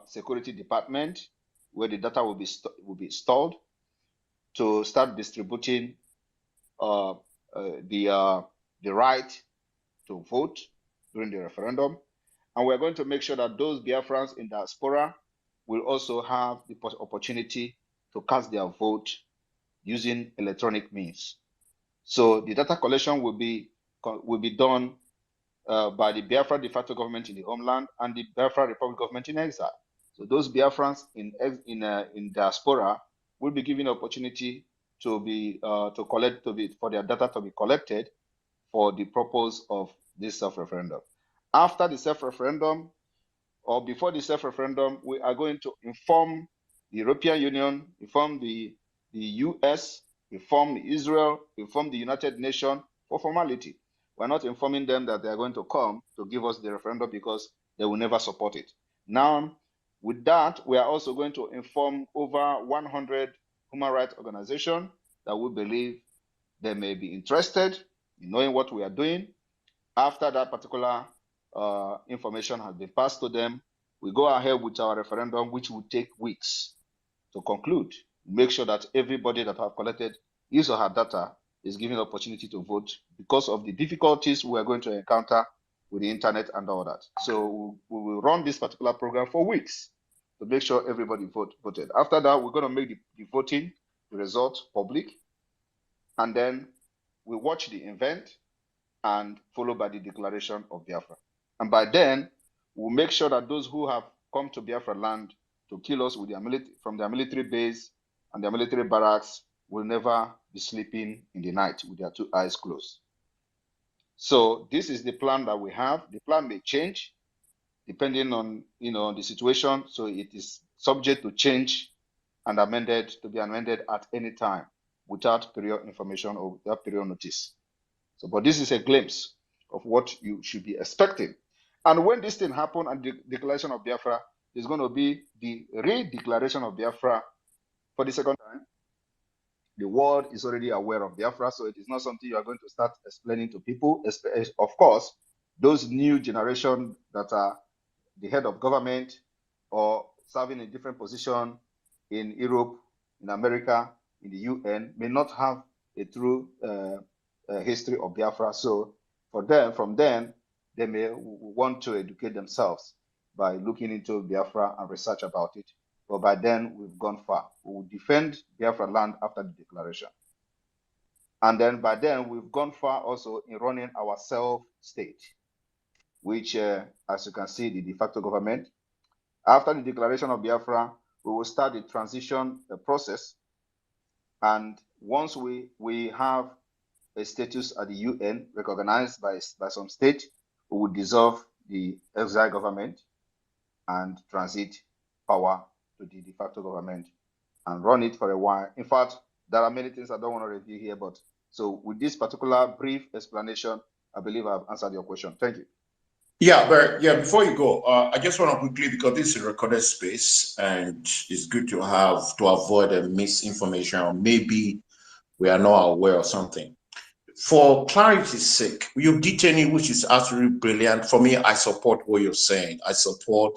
security department, where the data will be stored, to start distributing the right to vote during the referendum. And we're going to make sure that those Biafrans in diaspora will also have the opportunity to cast their vote using electronic means. So the data collection will be done by the Biafra de facto government in the homeland and the Biafra Republic government in exile. So those Biafrans in diaspora will be given opportunity for their data to be collected for the purpose of this self-referendum. After the self-referendum, or before the self-referendum, we are going to inform the European Union, inform the US, inform Israel, inform the United Nations for formality. We're not informing them that they are going to come to give us the referendum because they will never support it. Now, with that, we are also going to inform over 100 human rights organizations that we believe they may be interested in knowing what we are doing. After that particular information has been passed to them, we go ahead with our referendum, which will take weeks to conclude. Make sure that everybody that have collected his or her data is given the opportunity to vote because of the difficulties we are going to encounter with the internet and all that. So we will run this particular program for weeks to make sure everybody voted. After that, we're going to make the voting, the results public, and then we watch the event and followed by the declaration of Biafra. And by then, we'll make sure that those who have come to Biafra land to kill us with their from their military base and their military barracks will never be sleeping in the night with their two eyes closed. So this is the plan that we have. The plan may change depending on the situation. So it is subject to change and to be amended at any time without prior information or without prior notice. So, but this is a glimpse of what you should be expecting. And when this thing happens and the declaration of Biafra is going to be the re-declaration of Biafra for the second time. The world is already aware of Biafra, so it is not something you are going to start explaining to people. Of course, those new generation that are the head of government or serving a different position in Europe, in America, in the UN, may not have a true history of Biafra. So for them, from then, they may want to educate themselves by looking into Biafra and research about it. But by then, we've gone far. We will defend Biafra land after the declaration. And then by then, we've gone far also in running our self-state, which, as you can see, the de facto government. After the declaration of Biafra, we will start the transition process. And once we have a status at the UN recognized by some state, we will dissolve the exile government and transit power to the de facto government and run it for a while. In fact, there are many things I don't want to review here, but so with this particular brief explanation, I believe I've answered your question. Thank you. Yeah, but yeah, before you go, I just want to quickly, because this is a recorded space and it's good to have to avoid a misinformation, or maybe we are not aware of something. For clarity's sake, you've detailed, which is absolutely brilliant. For me, I support what you're saying. I support,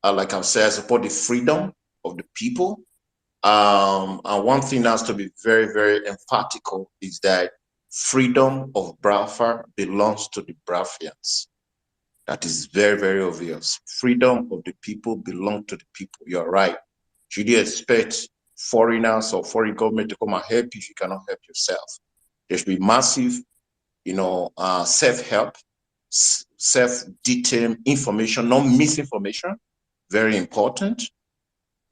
like I've said, I support the freedom of the people. And one thing that has to be very, very emphatical is that freedom of Biafra belongs to the Biafrans. That is very, very obvious. Freedom of the people belong to the people. You're right. Should you expect foreigners or foreign government to come and help you if you cannot help yourself? There should be massive, self-help, self-detailed information, not misinformation. Very important.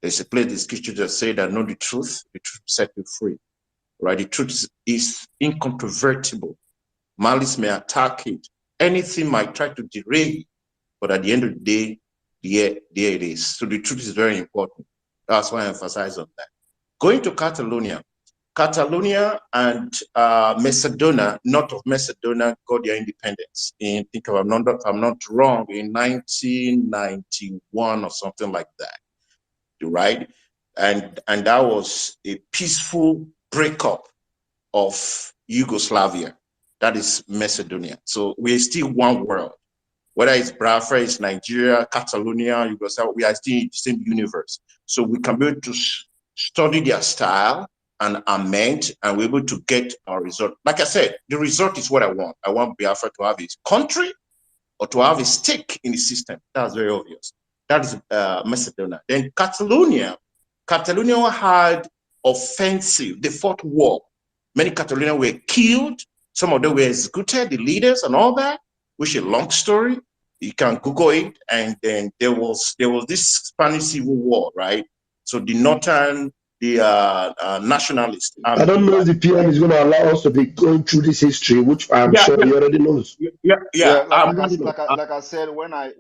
There's a place in scripture that say that know the truth set you free. Right? The truth is incontrovertible. Malice may attack it. Anything might try to derail you, but at the end of the day, there it is. So the truth is very important. That's why I emphasize on that. Going to Catalonia and Macedonia, north of Macedonia, got their independence in, I think if I'm not wrong, in 1991 or something like that, right? And that was a peaceful breakup of Yugoslavia. That is Macedonia. So we're still one world. Whether it's Biafra, it's Nigeria, Catalonia, Yugoslavia, we are still in the same universe. So we can be able to study their style and amend, and we're able to get our result. Like I said, the result is what I want. I want Biafra to have its country or to have a stake in the system. That's very obvious. That is Macedonia. Then Catalonia had offensive, they fought war. Many Catalonians were killed. Some of them were executed, the leaders and all that, which is a long story. You can Google it. And then there was this Spanish Civil War, right? So the northern, the nationalists. I don't know if the PM is going to allow us to be going through this history, which I'm sure he already knows. Like I said, when I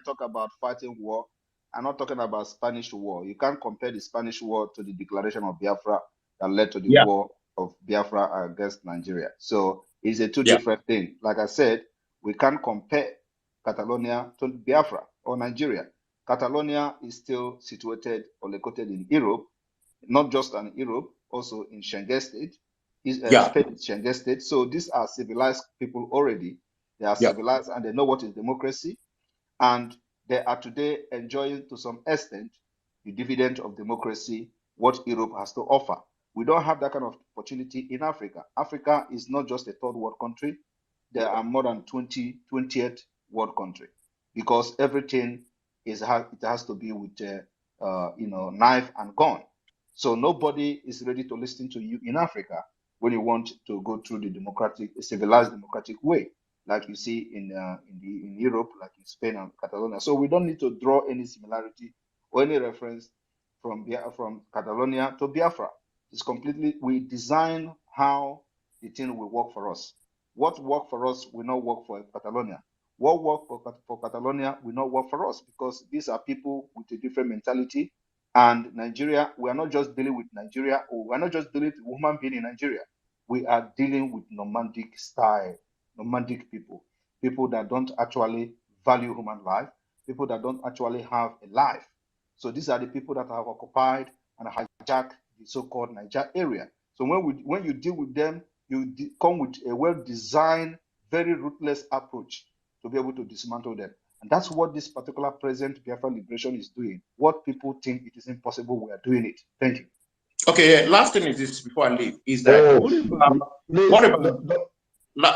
talk about fighting war, I'm not talking about Spanish war. You can't compare the Spanish war to the declaration of Biafra that led to the war of Biafra against Nigeria. So it's a two different thing. Like I said, we can't compare Catalonia to Biafra or Nigeria. Catalonia is still situated or located in Europe, not just in Europe, also in Schengen state. Schengen state. So these are civilized people already. They are civilized and they know what is democracy. And they are today enjoying to some extent the dividend of democracy, what Europe has to offer. We don't have that kind of opportunity in Africa. Africa is not just a third world country. There are more than 20th world country, because everything it has to be with knife and gun. So nobody is ready to listen to you in Africa when you want to go through the civilized democratic way. like you see in Europe, like in Spain and Catalonia. So we don't need to draw any similarity or any reference from Catalonia to Biafra. It's completely, we design how the thing will work for us. What work for us will not work for Catalonia. What work for Catalonia will not work for us, because these are people with a different mentality. And Nigeria, we are not just dealing with Nigeria, or we are not just dealing with human being in Nigeria. We are dealing with nomadic style, nomadic people, people that don't actually value human life, people that don't actually have a life. So these are the people that have occupied and hijacked the so-called Niger area. So when you deal with them, you come with a well-designed, very ruthless approach to be able to dismantle them. And that's what this particular present Biafra liberation is doing. What people think it is impossible, we are doing it. Thank you. Okay, last thing is this before I leave, is that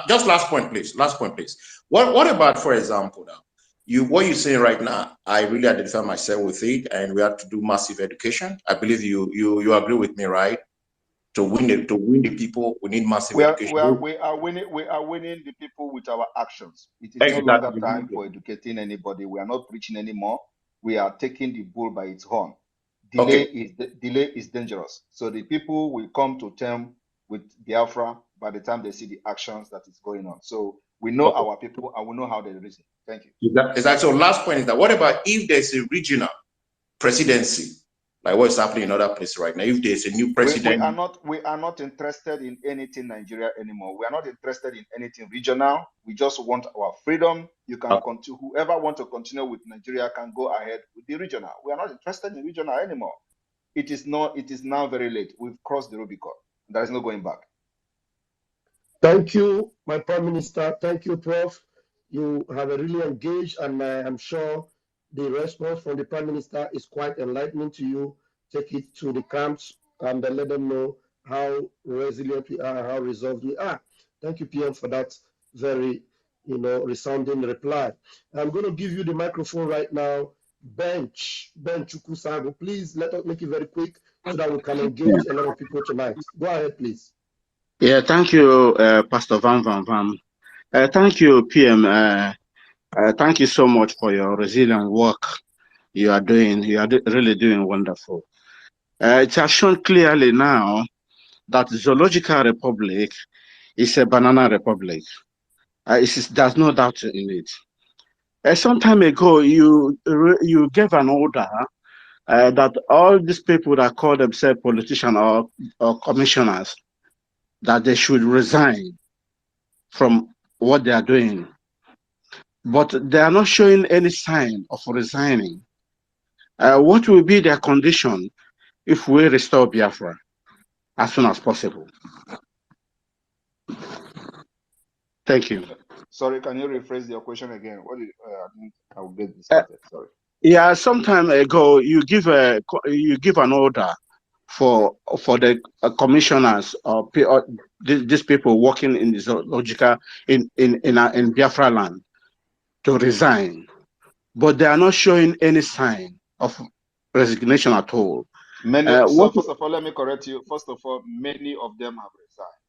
just last point, please. Last point, please. What about, for example, now, what you're saying right now, I really identify myself with it, and we have to do massive education. I believe you agree with me, right? To win the people, we need massive education. We are winning the people with our actions. It is no longer time for educating anybody. We are not preaching anymore. We are taking the bull by its horn. Delay is dangerous. So the people will come to term with Biafra by the time they see the actions that is going on. So we know our people and we know how they reason. Thank you. Exactly. So last point is that, what about if there's a regional presidency, like what's happening in other places right now? If there's a new president, we are not interested in anything Nigeria anymore. We are not interested in anything regional. We just want our freedom. You can continue. Whoever wants to continue with Nigeria can go ahead with the regional. We are not interested in regional anymore. It is now very late. We've crossed the Rubicon. There is no going back. Thank you, my Prime Minister. Thank you, Prof. You have really engaged, and I'm sure the response from the Prime Minister is quite enlightening to you. Take it to the camps and let them know how resilient we are, how resolved we are. Thank you, PM, for that very, resounding reply. I'm going to give you the microphone right now. Bench Chukwusagu, please let us make it very quick so that we can engage a lot of people tonight. Go ahead, please. Yeah, thank you, Pastor Van. Thank you, PM. Thank you so much for your resilient work you are doing. You are really doing wonderful. It has shown clearly now that Zoological Republic is a banana republic. There's no doubt in it. Some time ago, you gave an order that all these people that call themselves politicians or commissioners, that they should resign from what they are doing. But they are not showing any sign of resigning. What will be their condition if we restore Biafra as soon as possible? Thank you. Sorry, can you rephrase your question again? What did I will get distracted. Sorry. Yeah, some time ago you give an order for the commissioners or these people working in the zoological in Biafra land to resign, but they are not showing any sign of resignation at all. So first of all, let me correct you. First of all, many of them have resigned,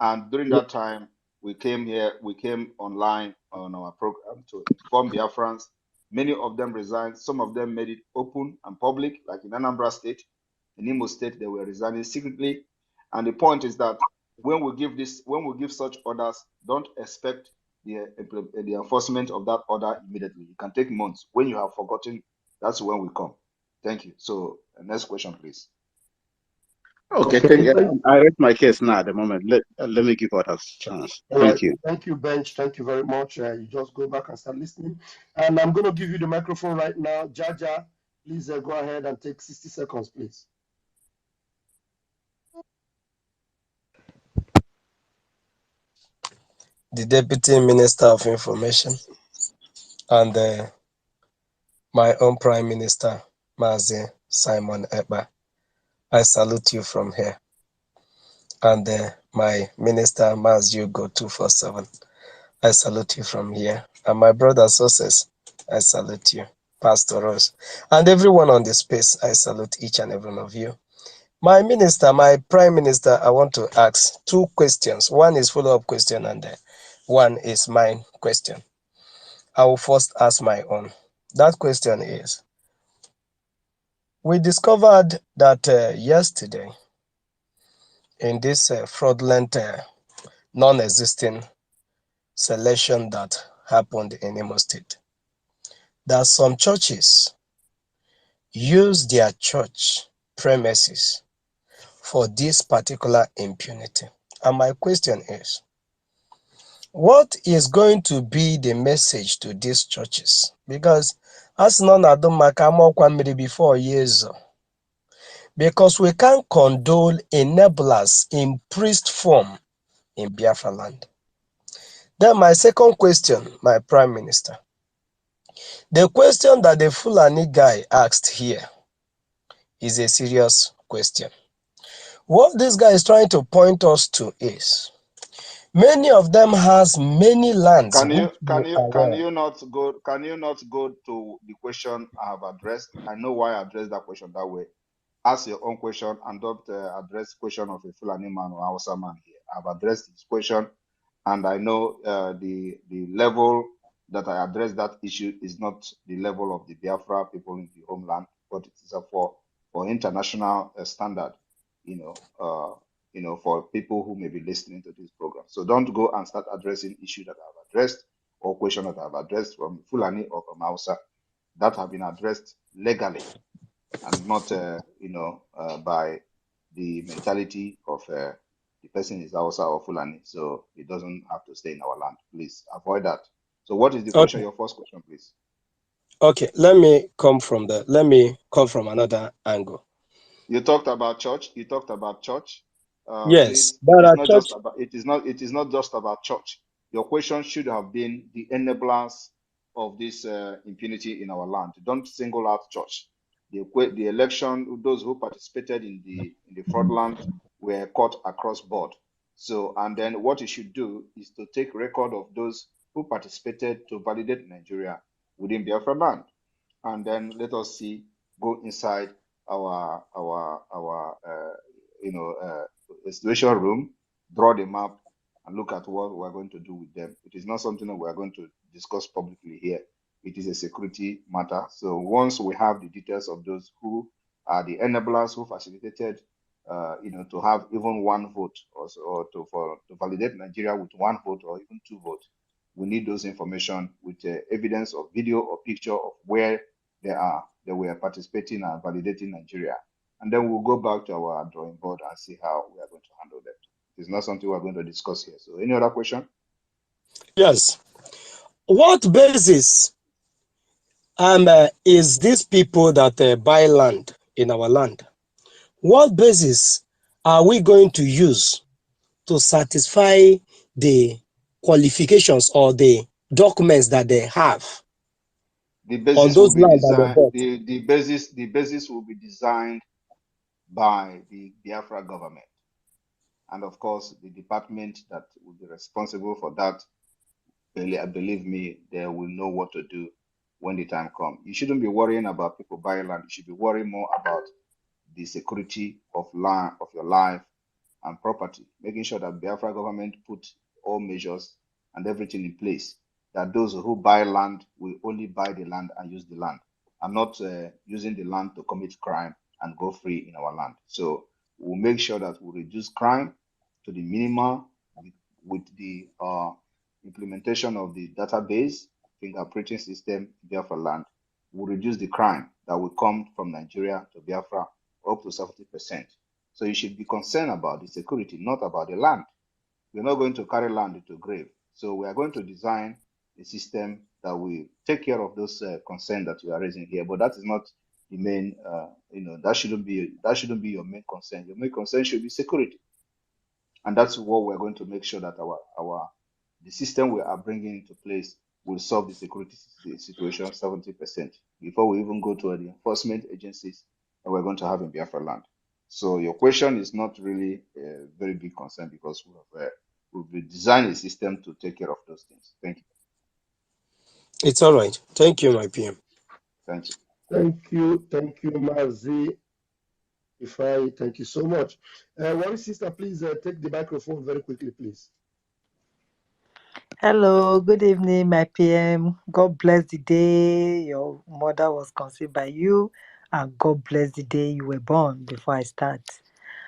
and during that time, we came online on our program to inform Biafrans. Many of them resigned. Some of them made it open and public, like in Anambra State. In Imo State, they were resigning secretly. And the point is that when we give such orders, don't expect the enforcement of that order immediately. It can take months. When you have forgotten, that's when we come. Thank you. So next question, please. Okay, I read my case now at the moment. Let me give others a chance. Thank you. Thank you, Bench. Thank you very much. You just go back and start listening. And I'm going to give you the microphone right now. Jaja, please go ahead and take 60 seconds, please. The Deputy Minister of Information and my own Prime Minister, Mazi Simon Ekpa. I salute you from here. And my Minister, Mazi Ugo 247. I salute you from here. And my brother Success, I salute you. Pastor Rose. And everyone on the space, I salute each and every one of you. My minister, my prime minister, I want to ask two questions. One is follow-up question and One is my question. I will first ask my own. That question is, we discovered that yesterday in this fraudulent, non-existing selection that happened in Imo State, that some churches use their church premises for this particular impunity. And my question is, what is going to be the message to these churches? Because as none before years, because we can't condone enablers in priest form in Biafra land. Then my second question, my Prime Minister, the question that the Fulani guy asked here is a serious question. What this guy is trying to point us to is, many of them has many lands. Can you not go to the question I have addressed? I know why I addressed that question that way. Ask your own question and don't address question of a Fulani man or Hausa man here. I've addressed this question, and I know the level that I addressed that issue is not the level of the Biafra people in the homeland, but it is for international standard, for people who may be listening to this program. So don't go and start addressing issues that I've addressed or questions that I've addressed from Fulani or from Hausa that have been addressed legally and not, by the mentality of the person is Hausa or Fulani, so it doesn't have to stay in our land. Please avoid that. So what is the question? Your first question, please. Okay, let me come from another angle. You talked about church. Yes, please, it is not just about church. Your question should have been the enablers of this impunity in our land. Don't single out church. The election, those who participated in the fraudulent were caught across board. So, and then what you should do is to take record of those who participated to validate Nigeria within Biafra land, and then let us see, go inside our situation room, draw the map, and look at what we're going to do with them. It is not something that we're going to discuss publicly here. It is a security matter. So once we have the details of those who are the enablers who facilitated, to have even one vote, or to validate Nigeria with one vote or even two votes, we need those information with evidence of video or picture of where they were participating and validating Nigeria. And then we'll go back to our drawing board and see how we are going to handle that. It's not something we're going to discuss here. So any other question? Yes. What basis is these people that buy land in our land? What basis are we going to use to satisfy the qualifications or the documents that they have? The basis will be designed. The basis will be designed by the Biafra government, and of course the department that will be responsible for that. Believe me, they will know what to do when the time comes. You shouldn't be worrying about people buying land. You should be worrying more about the security of land, of your life and property, making sure that Biafra government put all measures and everything in place, that those who buy land will only buy the land and use the land, and not using the land to commit crime and go free in our land. So we'll make sure that we reduce crime to the minimum with the implementation of the database fingerprinting system in Biafra land. Will reduce the crime that will come from Nigeria to Biafra up to 70%. So you should be concerned about the security, not about the land. We're not going to carry land into grave. So we are going to design a system that will take care of those concerns that you are raising here. But that is not the main, that shouldn't be your main concern. Your main concern should be security. And that's what we're going to make sure that the system we are bringing into place will solve the security situation 70% before we even go to the enforcement agencies that we're going to have in Biafra land. So your question is not really a very big concern, because we've designed a system to take care of those things. Thank you. It's all right. Thank you, my PM. Thank you. Thank you, Mazi. Thank you so much. One sister, please take the microphone very quickly, please. Hello, good evening, my PM. God bless the day your mother was conceived by you, and God bless the day you were born. Before I start,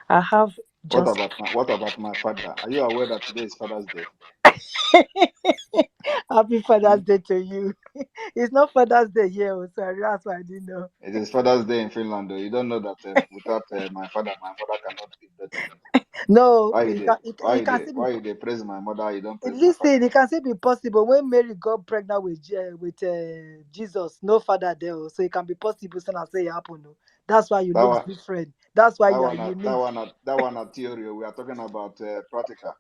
I have What just about my father? Are you aware that today is Father's Day? happy Father's Hmm? Day to you. It's not Father's Day here, oh, sorry, that's why I didn't know. It is Father's Day in Finland, though. You don't know that without my father cannot give birth to me. No, Why it you can, it, it can still be. why they praise my mother? You don't praise my father. Listen, it can still be possible when Mary got pregnant with Jesus, no father there, oh, so it can be possible. So I say it happen. Oh. That's why you That look one, different. That's why you are unique. that one, a theory. We are talking about practical.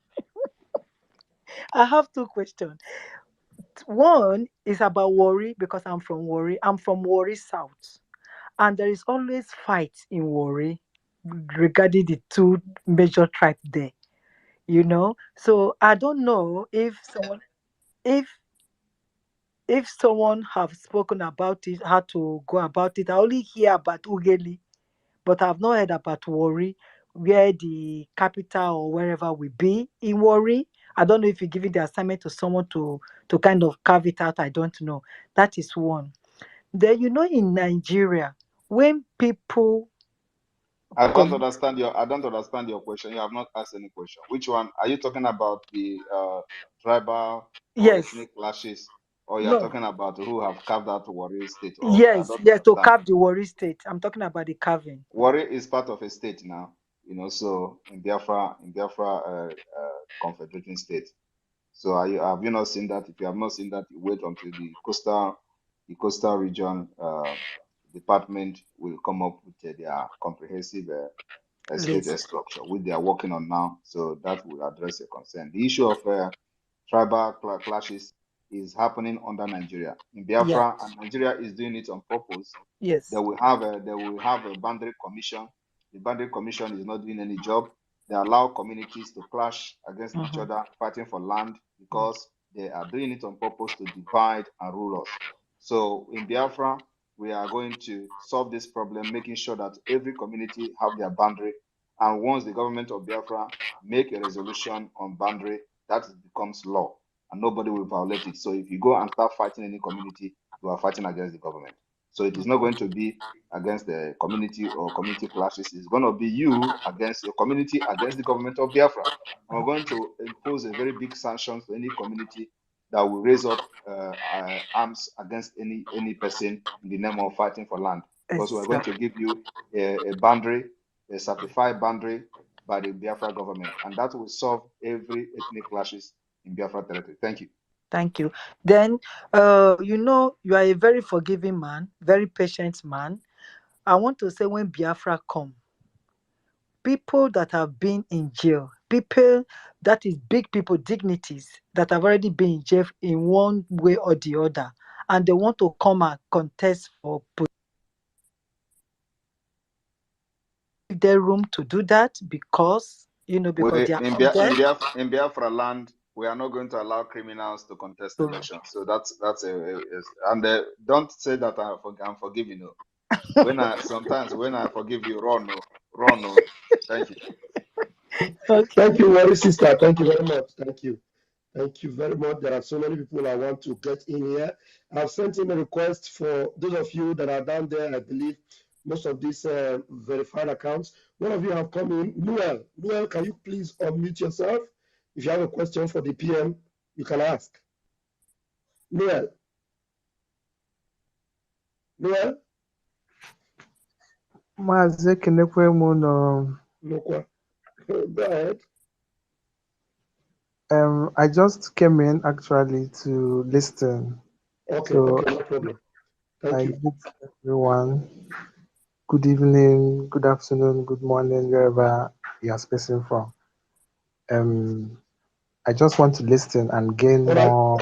I have two questions. One is about Warri because I'm from Warri. I'm from Warri South, and there is always fight in Warri regarding the two major tribes there. So I don't know if if someone have spoken about it, how to go about it. I only hear about Ugeli, but I've not heard about Warri, where the capital or wherever we be in Warri. I don't know if you're giving the assignment to someone to kind of carve it out. I don't know. That is one. Then in Nigeria, when people com- I don't understand your question. You have not asked any question. Which one are you talking about? The tribal or yes, ethnic clashes, or you are no, talking about who have carved out Warri state? Or I yes, don't yes, to understand. carve the Warri state. I'm talking about the carving. Warri is part of a state now. So in Biafra confederating state. So have you not seen that? If you have not seen that, you wait until the coastal region department will come up with their comprehensive state List. structure, which they are working on now. So that will address your concern. The issue of tribal clashes is happening under Nigeria. In Yeah. Biafra, and Nigeria is doing it on purpose. They Yes. will have a boundary commission. The boundary commission is not doing any job. They allow communities to clash against each Mhm. other, fighting for land because they are doing it on purpose to divide and rule us. So in Biafra, we are going to solve this problem, making sure that every community have their boundary. And once the government of Biafra make a resolution on boundary, that becomes law, and nobody will violate it. So if you go and start fighting any community, you are fighting against the government. So it is not going to be against the community or community clashes. It's going to be you against your community, against the government of Biafra. And we're going to impose a very big sanction to any community that will raise up arms against any person in the name of fighting for land. Because we're going to Exactly. give you a boundary, a certified boundary by the Biafra government, and that will solve every ethnic clashes in Biafra territory. Thank you. Thank you. Then, you are a very forgiving man, very patient man. I want to say when Biafra come, people that have been in jail, people that is big people, dignities that have already been in jail in one way or the other, and they want to come and contest for give them room to do that because because they are In, not there. In Biafra land, we are not going to allow criminals to contest So, elections. So that's and don't say that I'm forgiving you. Sometimes when I forgive you, run, no, run, no. Thank you. okay. Thank you, Warri sister. Thank you very much. Thank you. Thank you very much. There are so many people I want to get in here. I've sent in a request for those of you that are down there. I believe most of these verified accounts. One of you have come in. Noel, can you please unmute yourself? If you have a question for the PM, you can ask. Noel. Maazị Ekenekwe m Go ahead. I just came in actually to listen. Okay, So no problem. Thank I you. greet everyone. Good evening, good afternoon, good morning, wherever you are speaking from. I just want to listen and gain All right. more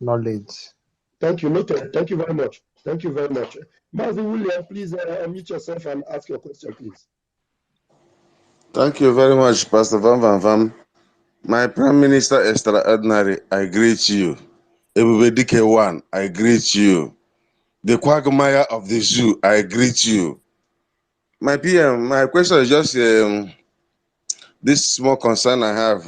knowledge. Thank you. Noted. Thank you very much. Thank you very much. Mazi William, please unmute yourself and ask your question, please. Thank you very much, Pastor Van Van Van. My Prime Minister Extraordinary, I greet you. Ebube Dike1, I greet you. The quagmire of the zoo, I greet you. My PM, my question is just this small concern I have,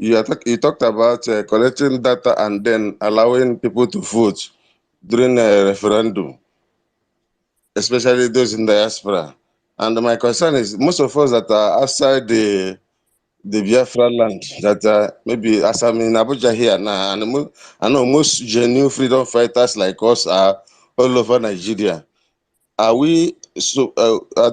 You talked about collecting data and then allowing people to vote during a referendum, especially those in diaspora. And my concern is most of us that are outside the Biafra land, that maybe as I'm in Abuja here now, and I know most genuine freedom fighters like us are all over Nigeria. Are we so?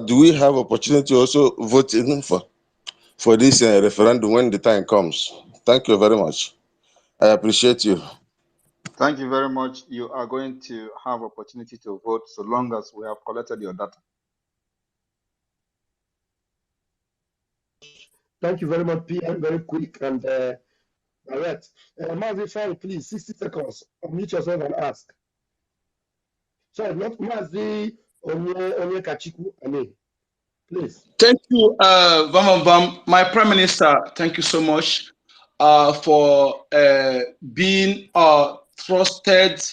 Do we have opportunity also voting for this referendum when the time comes? Thank you very much. I appreciate you. Thank you very much. You are going to have opportunity to vote so long as we have collected your data. Thank you very much, PM. Very quick and direct. Mazi Fari, please, 60 seconds. Unmute yourself and ask. Sorry, not Mazi Onye Kachiku, I mean. Please. Thank you, my Prime Minister. Thank you so much for being trusted,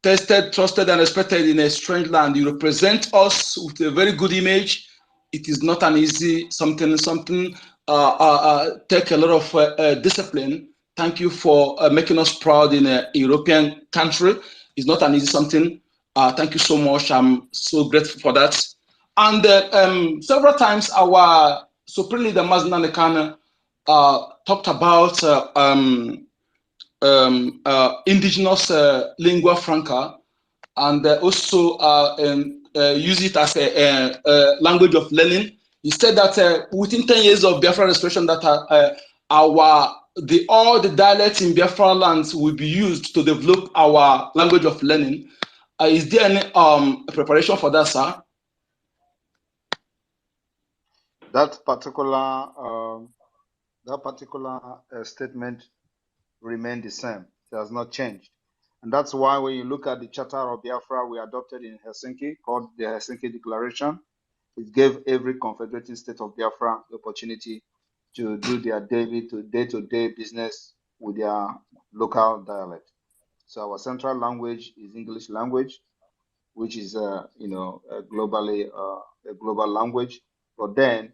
tested, trusted, and respected in a strange land. You represent us with a very good image. It is not an easy something. Take a lot of discipline. Thank you for making us proud in a European country. It's not an easy something. Thank you so much. I'm so grateful for that. And several times our Supreme Leader Mazen Nakan talked about indigenous lingua franca, and also use it as a language of learning. He said that within 10 years of Biafra restoration, that all the dialects in Biafra lands will be used to develop our language of learning. Is there any preparation for that, sir? That particular statement remained the same. It has not changed. And that's why when you look at the Charter of Biafra we adopted in Helsinki, called the Helsinki Declaration, it gave every confederating state of Biafra the opportunity to do their day-to-day business with their local dialect. So our central language is English language, which is globally a global language. But then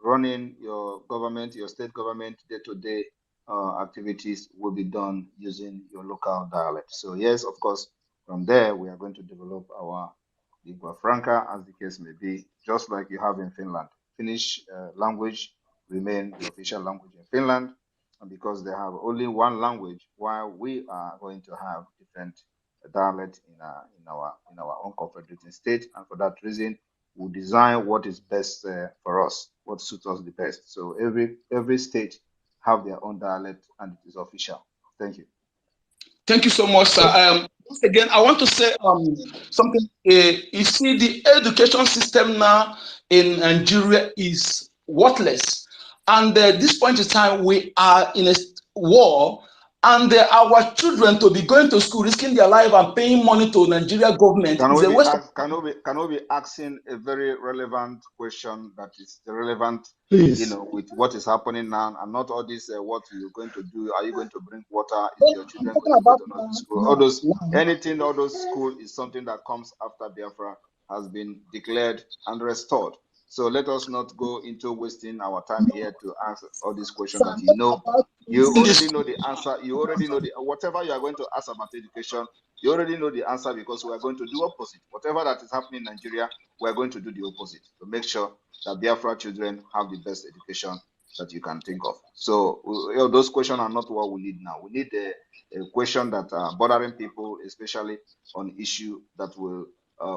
running your government, your state government day-to-day activities will be done using your local dialect. So yes, of course, from there we are going to develop our lingua franca, as the case may be, just like you have in Finland. Finnish language remain the official language in Finland, and because they have only one language, while we are going to have different dialect in our own confederating state, and for that reason, we design what is best for us, what suits us the best. So every state have their own dialect, and it is official. Thank you. Thank you so much, sir. Once again, I want to say something. You see, the education system now in Nigeria is worthless. And at this point in time, we are in a war, and our children to be going to school, risking their life and paying money to Nigeria government is a waste of time. Can we be asking a very relevant question that is relevant, please, with what is happening now, and not all this, what you're going to do, are you going to bring water, is your children going to go to another school? All those school is something that comes after Biafra has been declared and restored. So let us not go into wasting our time here to answer all these questions that you already know the answer. You already know whatever you are going to ask about education, you already know the answer, because we are going to do opposite. Whatever that is happening in Nigeria, we are going to do the opposite to make sure that Biafra children have the best education that you can think of. So those questions are not what we need now. We need a question that are bothering people, especially on issue that will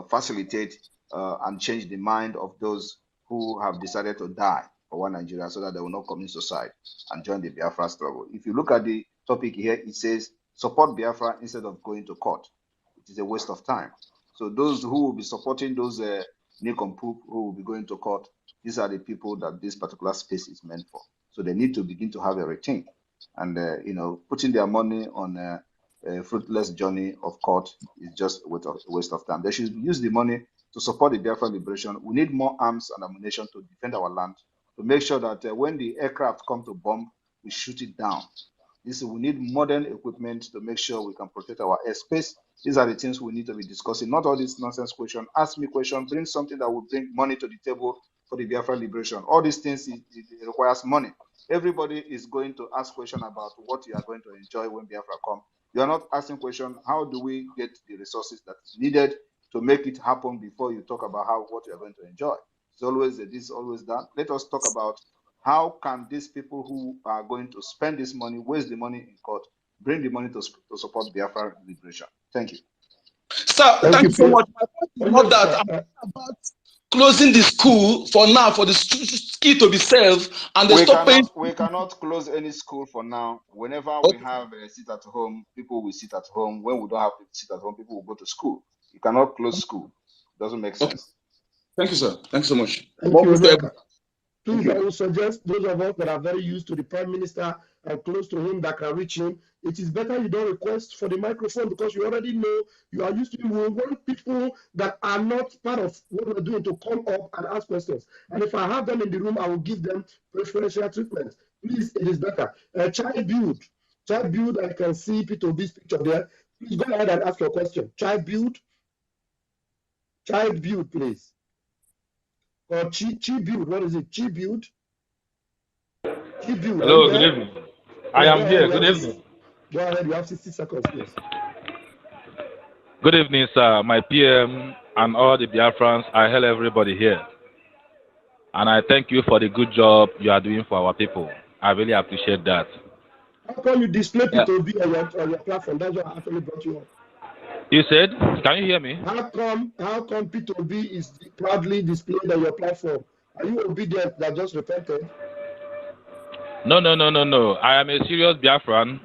facilitate and change the mind of those who have decided to die for one Nigeria, so that they will not commit suicide and join the Biafra struggle. If you look at the topic here, it says support Biafra instead of going to court. It is a waste of time. So those who will be supporting those nincompoop who will be going to court, these are the people that this particular space is meant for. So they need to begin to have a rethink, and putting their money on a fruitless journey of court is just a waste of time. They should use the money to support the Biafra liberation. We need more arms and ammunition to defend our land, to make sure that when the aircraft come to bomb, we shoot it down. We need modern equipment to make sure we can protect our airspace. These are the things we need to be discussing, not all this nonsense question. Ask me question, bring something that will bring money to the table for the Biafra liberation. All these things, it requires money. everybody is going to ask questions about what you are going to enjoy when Biafra come. You are not asking questions, how do we get the resources that is needed to make it happen before you talk about what you are going to enjoy. It's always this, always that. Let us talk about how can these people who are going to spend this money, waste the money in court, bring the money to support Biafra liberation. Thank you. Sir, thank you so much. My point is not that I'm about closing the school for now for the key to be served and they stop paying. We cannot close any school for now. Whenever we have a sit at home, people will sit at home. When we don't have to sit at home, people will go to school. You cannot close school. It doesn't make sense. Thank you, sir. Thanks so much. Thank you. Please, I will suggest those of us that are very used to the Prime Minister and close to him that can reach him, it is better you don't request for the microphone because you already know you are used to it. We want people that are not part of what we're doing to come up and ask questions. And if I have them in the room, I will give them preferential treatment. Please, it is better. Child build, I can see P2B's picture there. Please go ahead and ask your question. Child build, please. Or Chi build, what is it? Chi build? Chi build. Hello, good evening. I am here. Good evening. Go ahead, you have 60 seconds, please. Good evening, sir. My PM and all the Biafrans, I hail everybody here. And I thank you for the good job you are doing for our people. I really appreciate that. How come you display P2B on your platform? That's what I actually brought you up. You said? Can you hear me? How come P2B is proudly displayed on your platform? Are you obedient that just repented? No. I am a serious Biafran.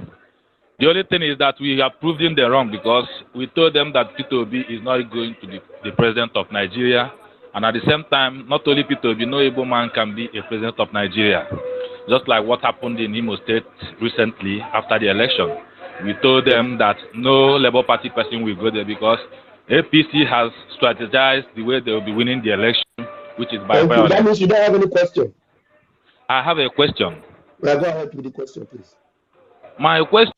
The only thing is that we have proved them wrong because we told them that P2B is not going to be the president of Nigeria. And at the same time, not only P2B, no able man can be a president of Nigeria. Just like what happened in Imo State recently after the election. We told them that no Labour Party person will go there because APC has strategized the way they will be winning the election, which is by violence. That means you don't have any question. I have a question. Well, go ahead with the question, please. My question,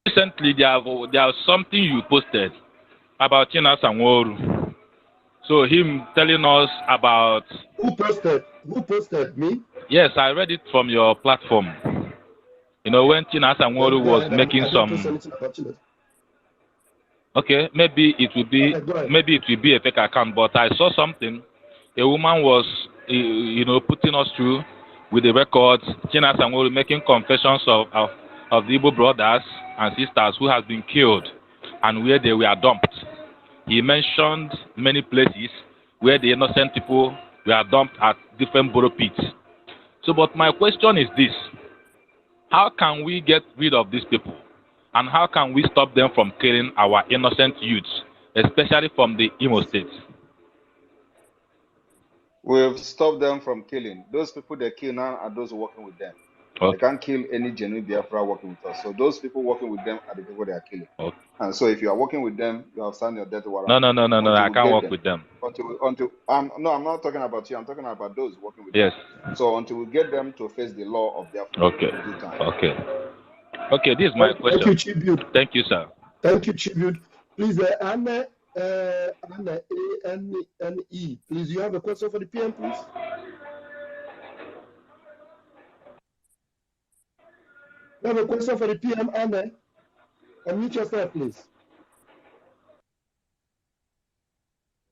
recently there's something you posted about China Sanworu. So him telling us about... Who posted? Me? Yes, I read it from your platform. You know, when China Sanworu was making some... Okay, maybe it will be a fake account, but I saw something. A woman was, putting us through with the records. China Sanworu making confessions of the Igbo brothers and sisters who has been killed and where they were dumped. He mentioned many places where the innocent people were dumped at different borough pits. So, but my question is this. How can we get rid of these people? And how can we stop them from killing our innocent youths, especially from the Imo State? We've stopped them from killing. Those people they kill now are those working with them. Okay. They can't kill any genuine Biafra working with us. So those people working with them are the people they are killing. Okay. And so if you are working with them, you have signed your death warrant. No, I can't work with them. No, I'm not talking about you. I'm talking about those working with them. So until we get them to face the law of Biafra. Okay, this is my question. Thank you, Tribute. Thank you, sir. Thank you, Tribute. Please, Anna A-N-N-E. Please, you have a question for the PM, please? You have a question for the PM, Anna? Unmute yourself, please.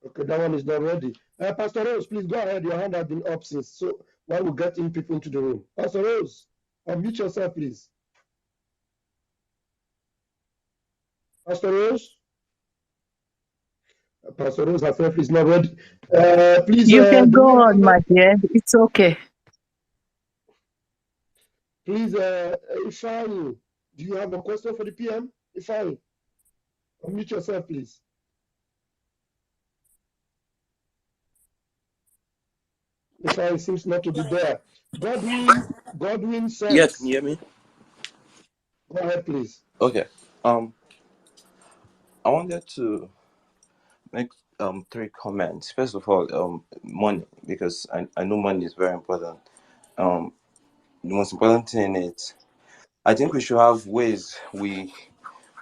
Okay, that one is not ready. Pastor Rose, please go ahead. Your hand has been up since. So while we're getting people into the room. Pastor Rose, unmute yourself, please. Pastor Rose? Pastor Rose herself is not ready. Please. You can go on, my dear. It's okay. Please, Ifeanyi, do you have a question for the PM? Ifeanyi, unmute yourself, please. Ifeanyi seems not to be there. Godwin says. Yes, can you hear me? Go ahead, please. Okay. I wanted to make 3 comments. First of all, money, because I know money is very important. The most important thing is, I think we should have ways we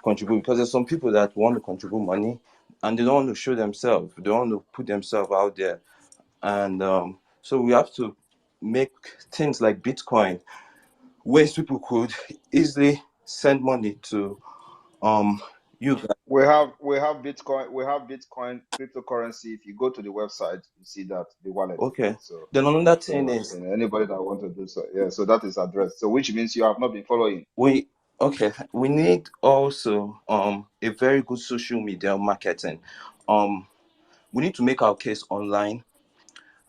contribute, because there's some people that want to contribute money and they don't want to show themselves, they don't want to put themselves out there, and so we have to make things like Bitcoin, ways people could easily send money to you guys. We have Bitcoin. We have Bitcoin cryptocurrency. If you go to the website, you see that the wallet. Okay. So then another thing is anybody that want to do so, yeah. So that is addressed. So which means you have not been following. we need also a very good social media marketing. We need to make our case online,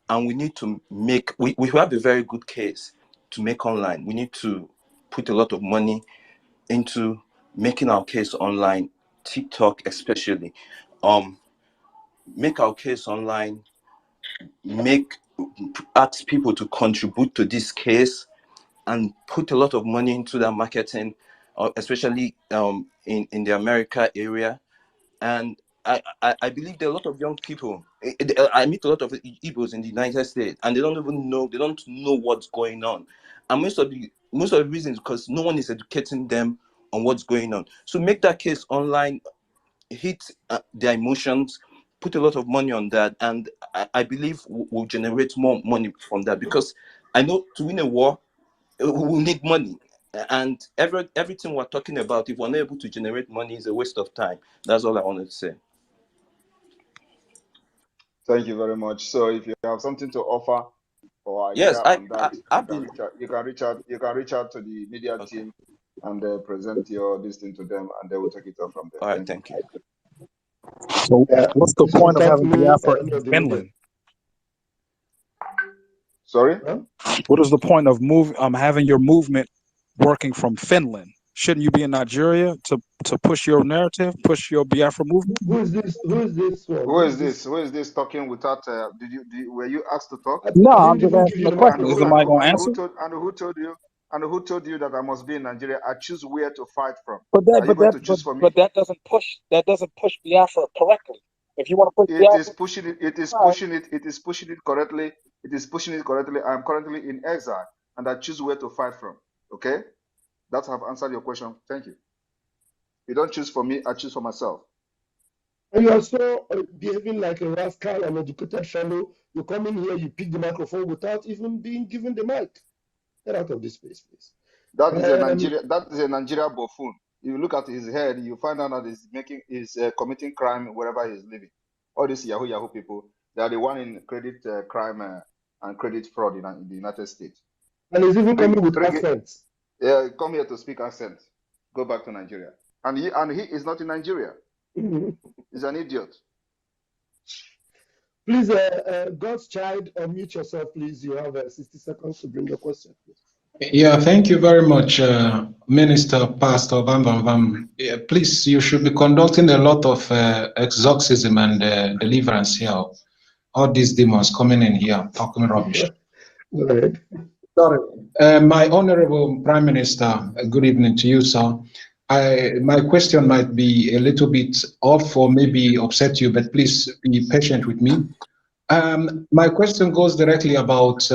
and we need to make we have a very good case to make online. We need to put a lot of money into making our case online, TikTok especially. Make our case online, ask people to contribute to this case, and put a lot of money into that marketing, especially in the America area. And I believe there are a lot of young people. I meet a lot of Igbos in the United States, and they don't know what's going on. And most of the reasons because no one is educating them on what's going on. So make that case online, hit their emotions, put a lot of money on that, and I believe we'll generate more money from that, because I know to win a war, we'll need money. And everything we're talking about, if we're not able to generate money, is a waste of time. That's all I wanted to say. Thank you very much. So if you have something to offer or idea Yes, on that, you can reach out to the media team and present this thing to them, and they will take it up from there. All right, thank you. So what's the point of having Biafra in Finland? Sorry? What is the point of having your movement working from Finland? Shouldn't you be in Nigeria to push your narrative, push your Biafra movement? Who is this? Who is this talking without? Were you asked to talk? No, I'm just asking the question. Is somebody going to answer? And who told you that I must be in Nigeria? I choose where to fight from. But that doesn't push Biafra correctly. If you want to push Biafra, it is pushing it correctly. It is pushing it correctly. I am currently in exile, and I choose where to fight from. Okay, that's have answered your question. Thank you. You don't choose for me. I choose for myself. And you are so behaving like a rascal, an educated fellow. You come in here, you pick the microphone without even being given the mic. Get out of this space, please. That is a Nigeria buffoon. If you look at his head, you find out that he's committing crime wherever he's living. All these Yahoo people, they are the one in credit crime and credit fraud in the United States. And he's even coming with accents. Yeah, come here to speak accent. Go back to Nigeria. And he is not in Nigeria. He's an idiot. Please, God's child, unmute yourself, please. You have 60 seconds to bring your question, please. Yeah, thank you very much, Minister Pastor Van Van Van. Yeah, please, you should be conducting a lot of exorcism and deliverance here. All these demons coming in here, talking rubbish. Go ahead. Sorry. My Honorable Prime Minister, good evening to you, sir. My question might be a little bit off or maybe upset you, but please be patient with me. My question goes directly about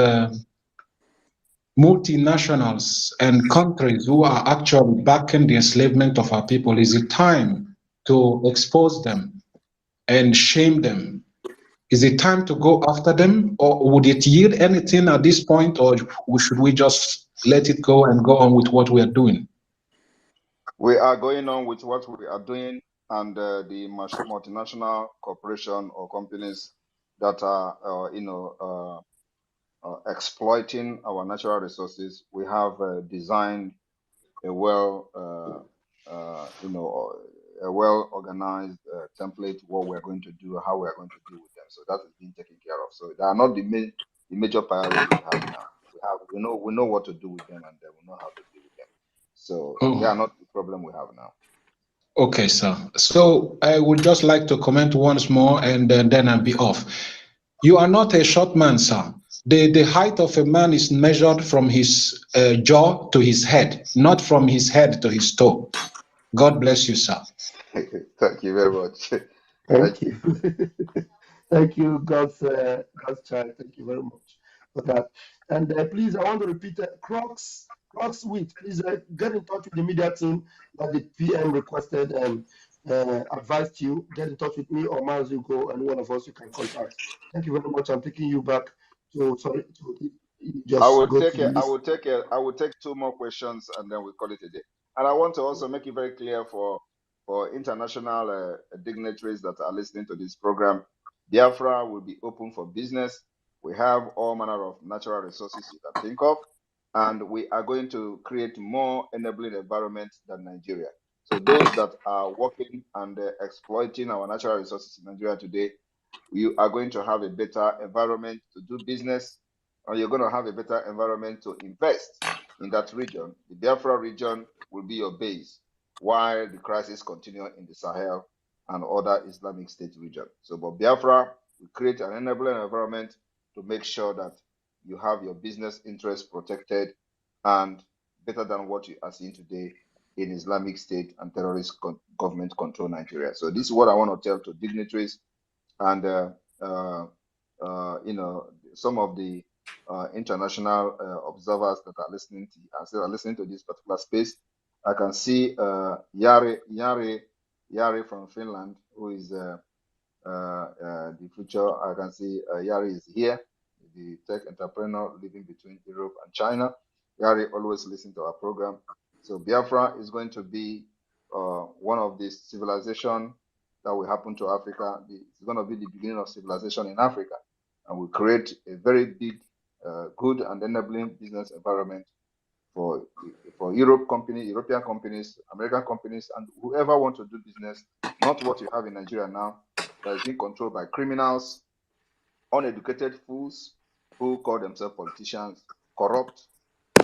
multinationals and countries who are actually backing the enslavement of our people. Is it time to expose them and shame them? Is it time to go after them, or would it yield anything at this point, or should we just let it go and go on with what we are doing? We are going on with what we are doing, and the multinational corporation or companies that are, exploiting our natural resources. We have designed a well-organized template what we're going to do, how we're going to deal with them. So that is being taken care of. So they are not the major priority we have now. We know what to do with them, and we know how to deal with them. So they are not the problem we have now. Okay, sir. So I would just like to comment once more, and then I'll be off. You are not a short man, sir. The height of a man is measured from his jaw to his head, not from his head to his toe. God bless you, sir. Thank you very much. Thank you. Thank you, God's child. Thank you very much for that. And please, I want to repeat Crocs Wheat. Please get in touch with the media team that the PM requested and advised you. Get in touch with me or Mazuko, and one of us you can contact. Thank you very much. I'm taking you back to just I will go take to the list. I will take two more questions and then we call it a day. And I want to also make it very clear for international dignitaries that are listening to this program, Biafra will be open for business. We have all manner of natural resources you can think of, and we are going to create more enabling environments than Nigeria. So those that are working and exploiting our natural resources in Nigeria today, you are going to have a better environment to do business, and you're going to have a better environment to invest in that region. The Biafra region will be your base while the crisis continues in the Sahel and other Islamic State regions. So, but Biafra will create an enabling environment to make sure that you have your business interests protected and better than what you are seeing today in Islamic State and terrorist government control Nigeria. So this is what I want to tell to dignitaries and you know, some of the international observers that are listening to this particular space. I can see Yari from Finland, who is the future. I can see Yari is here, the tech entrepreneur living between Europe and China. Yari always listens to our program. So Biafra is going to be one of the civilization that will happen to Africa. It's going to be the beginning of civilization in Africa, and will create a very big, good and enabling business environment for European companies, American companies, and whoever want to do business. Not what you have in Nigeria now, that is being controlled by criminals, uneducated fools who call themselves politicians, corrupt,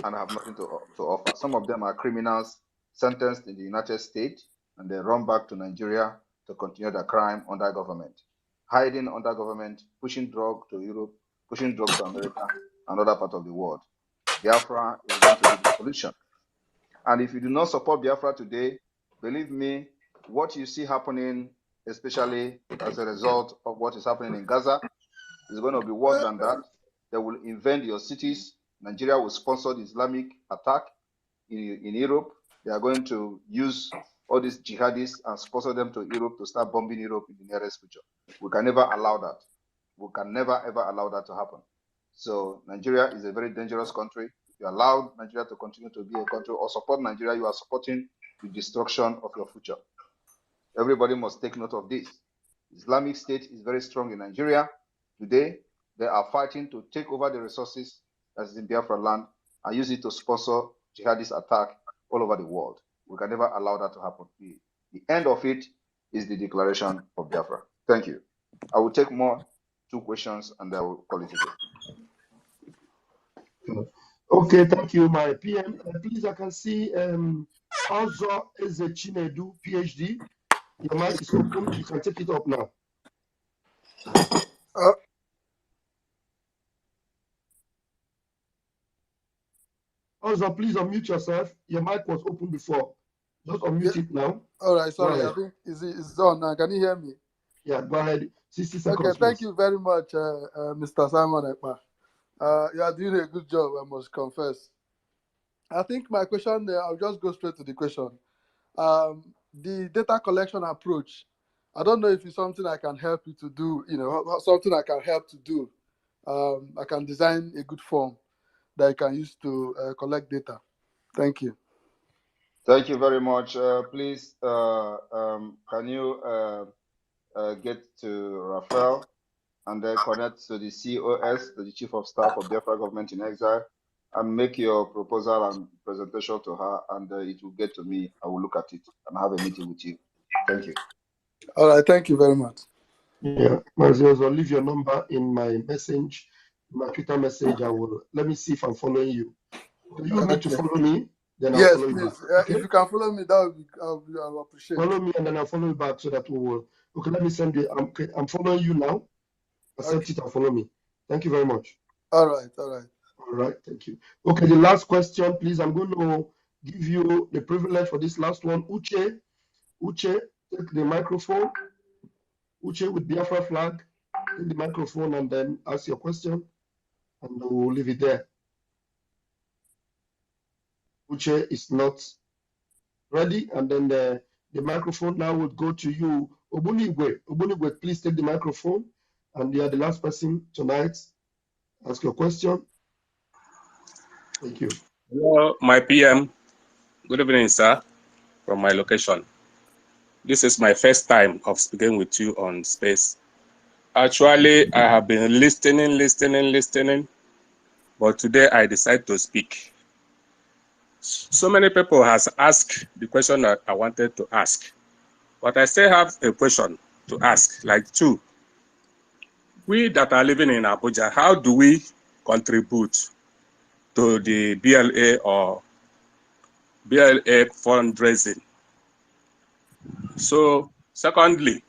and have nothing to offer. Some of them are criminals sentenced in the United States, and they run back to Nigeria to continue their crime under government, hiding under government, pushing drug to Europe, pushing drug to America, and other part of the world. Biafra is going to be the solution. And if you do not support Biafra today, believe me, what you see happening, especially as a result of what is happening in Gaza, is going to be worse than that. They will invade your cities. Nigeria will sponsor the Islamic attack in Europe. They are going to use all these jihadists and sponsor them to Europe to start bombing Europe in the nearest future. We can never allow that. We can never, ever allow that to happen. So Nigeria is a very dangerous country. If you allow Nigeria to continue to be a country or support Nigeria, you are supporting the destruction of your future. Everybody must take note of this. Islamic State is very strong in Nigeria. Today, they are fighting to take over the resources that is in Biafra land and use it to sponsor jihadist attack all over the world. We can never allow that to happen. The end of it is the declaration of Biafra. Thank you. I will take two questions and I will call it a day. Okay, thank you, my PM. Please, I can see Ozo Ezechinedu, PhD. Your mic is open. You can take it up now. Also, please unmute yourself. Your mic was open before. Just unmute it now. All right, sorry. I think it's on now. Can you hear me? Yeah, go ahead. 60 seconds. Okay, thank you very much, Mr. Simon Ekpa. You are doing a good job, I must confess. I think my question, I'll just go straight to the question. The data collection approach, I don't know if it's something I can help you to do, something I can help to do. I can design a good form that you can use to collect data. Thank you. Thank you very much. Please, can you get to Rafael and then connect to the COS, to the Chief of Staff of Biafra Government in Exile, and make your proposal and presentation to her, and it will get to me. I will look at it and have a meeting with you. Thank you. All right, thank you very much. Yeah, I'll leave your number in my message, my Twitter message. Let me see if I'm following you. Do you want me to follow me? Then I'll follow you back. Okay? If you can follow me, I'll appreciate it. Follow me and then I'll follow you back so that we will. Okay, let me send you. Okay, I'm following you now. Accept it and follow me. Thank you very much. All right, thank you. Okay, the last question, please. I'm going to give you the privilege for this last one. Uche, take the microphone. Uche with Biafra flag, take the microphone and then ask your question, and we'll leave it there. Uche is not ready, and then the microphone now would go to you. Obunigwe, please take the microphone, and you are the last person tonight. Ask your question. Thank you. Hello, my PM. Good evening, sir, from my location. This is my first time of speaking with you on space. Actually, I have been listening, but today I decide to speak. So many people has asked the question that I wanted to ask, but I still have a question to ask, like two. We that are living in Abuja, how do we contribute to the BLA or BLA fundraising? So, secondly,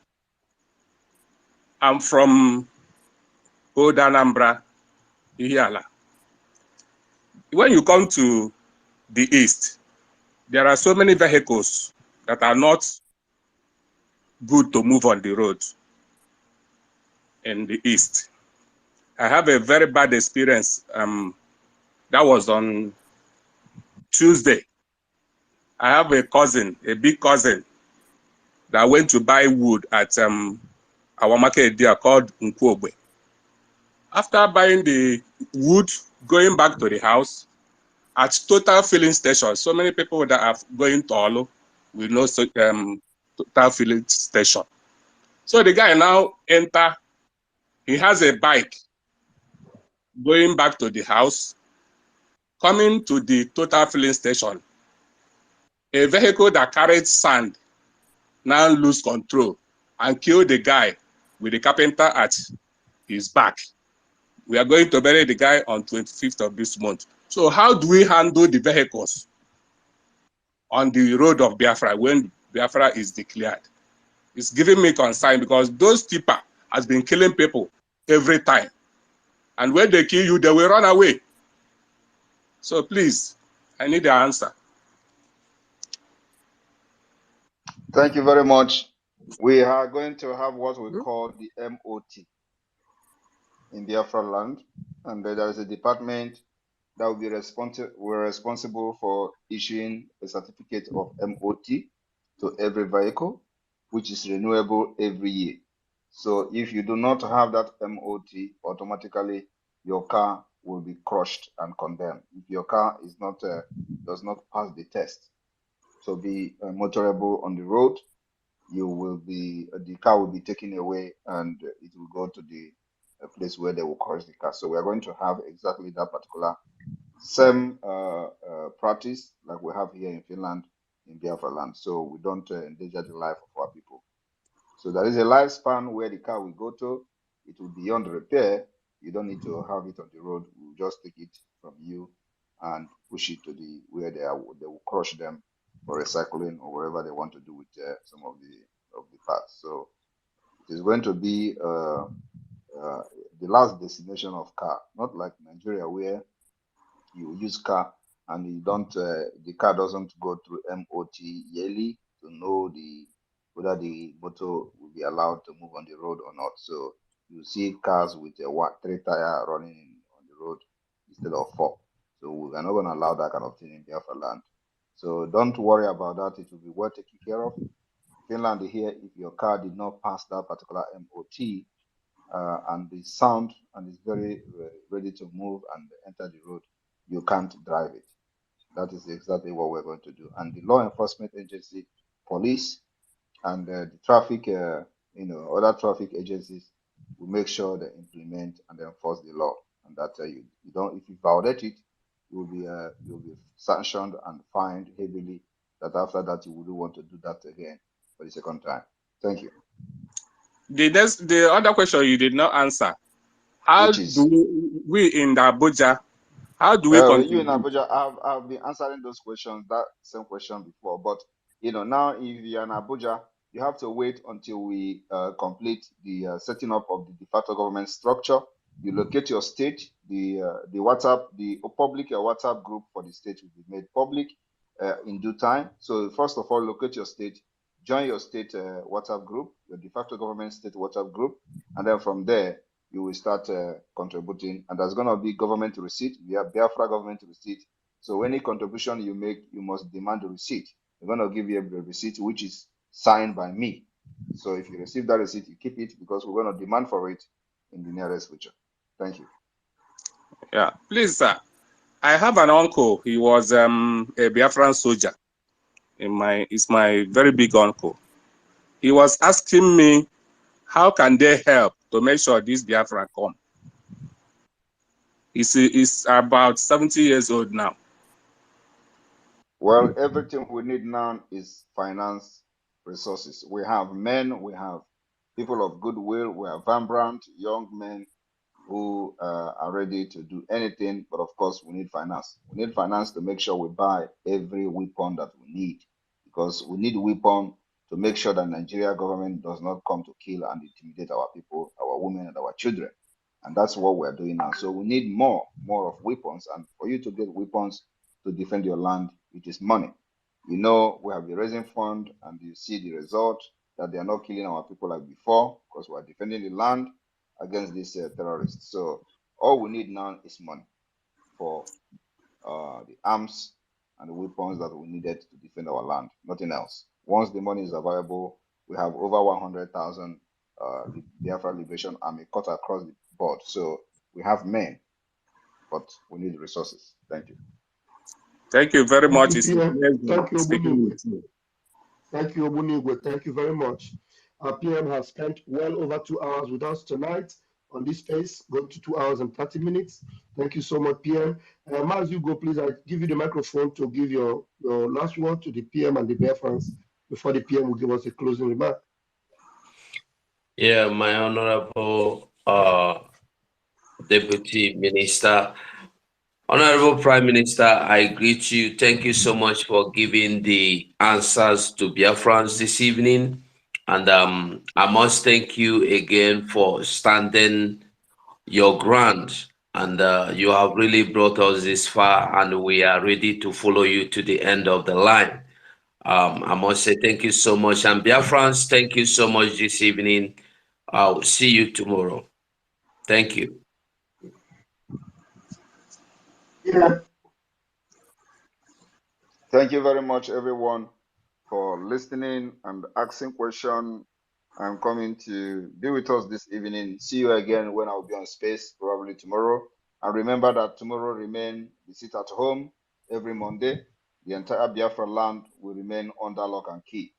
I'm from Old Anambra, Ihiala. When you come to the east, there are so many vehicles that are not good to move on the road in the east. I have a very bad experience. That was on Tuesday. I have a cousin, a big cousin, that went to buy wood at our market there called Nkwogbe. After buying the wood, going back to the house, at Total Filling Station, so many people that are going to Olo will know Total Filling Station. So the guy now enter, he has a bike going back to the house, coming to the Total Filling Station. A vehicle that carried sand now lose control and kill the guy with the carpenter at his back. We are going to bury the guy on 25th of this month. So how do we handle the vehicles on the road of Biafra when Biafra is declared? It's giving me concern because those tipper has been killing people every time. And when they kill you, they will run away. So please, I need the answer. Thank you very much. We are going to have what we call the MOT in Biafra land, and there is a department that will be responsible for issuing a certificate of MOT to every vehicle, which is renewable every year. So if you do not have that MOT, automatically your car will be crushed and condemned. If your car is not does not pass the test to be motorable on the road, you will be the car will be taken away and it will go to the place where they will crush the car. So we are going to have exactly that particular same practice like we have here in Finland, in Biafra land. So we don't endanger the life of our people. So there is a lifespan where the car will go to. It will be beyond repair. You don't need to have it on the road. We'll just take it from you and push it to the where they will crush them for recycling or whatever they want to do with some of the parts. So it is going to be the last destination of car, not like Nigeria where you use car and you don't the car doesn't go through MOT yearly to know whether the motor will be allowed to move on the road or not. So you see cars with a 3 tire running on the road instead of 4. So we are not going to allow that kind of thing in Biafra land. So don't worry about that. It will be well taken care of. Finland here, if your car did not pass that particular MOT and the sound and is very ready to move and enter the road, you can't drive it. That is exactly what we're going to do. And the law enforcement agency, police, and the traffic, other traffic agencies will make sure they implement and enforce the law. And that you don't, if you violate it, you'll be sanctioned and fined heavily. That after that you wouldn't want to do that again for the second time. Thank you. The other question you did not answer. How do we in the Abuja? How do we contribute? You in Abuja, I've been answering those questions, that same question before. But now if you're in Abuja, you have to wait until we complete the setting up of the de facto government structure. You locate your state, the WhatsApp, the public WhatsApp group for the state will be made public in due time. So first of all, locate your state, join your state WhatsApp group, your de facto government state WhatsApp group, and then from there you will start contributing, and there's going to be government receipt. We have Biafra government receipt. So any contribution you make, you must demand a receipt. We're going to give you a receipt which is signed by me. So if you receive that receipt, you keep it because we're going to demand for it in the nearest future. Thank you. Yeah, please, sir. I have an uncle. He was a Biafran soldier. He's my very big uncle. He was asking me, how can they help to make sure this Biafra come? He's about 70 years old now. Well, everything we need now is finance resources. We have men, we have people of goodwill, we have vibrant young men who are ready to do anything, but of course we need finance. We need finance to make sure we buy every weapon that we need, because we need weapon to make sure that Nigeria government does not come to kill and intimidate our people, our women and our children. And that's what we're doing now. So we need more of weapons, and for you to get weapons to defend your land, it is money. You know, we have the raising fund, and you see the result that they are not killing our people like before, because we are defending the land against these terrorists. So all we need now is money for the arms and the weapons that we needed to defend our land, nothing else. Once the money is available, we have over 100,000 Biafra Liberation Army cut across the board. So we have men, but we need resources. Thank you. Thank you very much. Thank you, Obunigwe. Thank you, Obunigwe. Thank you very much. Our PM has spent well over 2 hours with us tonight on this space, going to 2 hours and 30 minutes. Thank you so much, PM. As you go, please, I give you the microphone to give your last word to the PM and the BIAFRANS before the PM will give us a closing remark. Yeah, my honorable Deputy Minister, Honorable Prime Minister, I greet you. Thank you so much for giving the answers to Biafrans this evening. And I must thank you again for standing your ground. And you have really brought us this far, and we are ready to follow you to the end of the line. I must say thank you so much. And Biafrans, thank you so much this evening. I'll see you tomorrow. Thank you. Yeah. Thank you very much, everyone, for listening and asking questions and coming to be with us this evening. See you again when I'll be on space, probably tomorrow. And remember that tomorrow remain the sit at home every Monday. The entire Biafra land will remain under lock and key.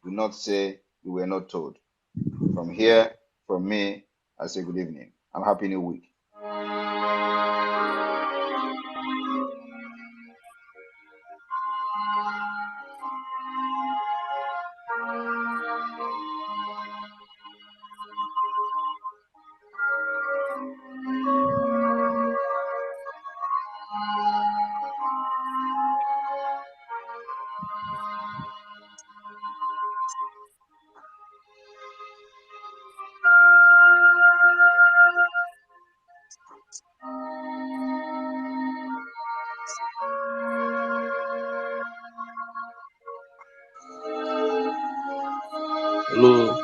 Do not say you were not told. From here, from me, I say good evening and happy new week. Hello.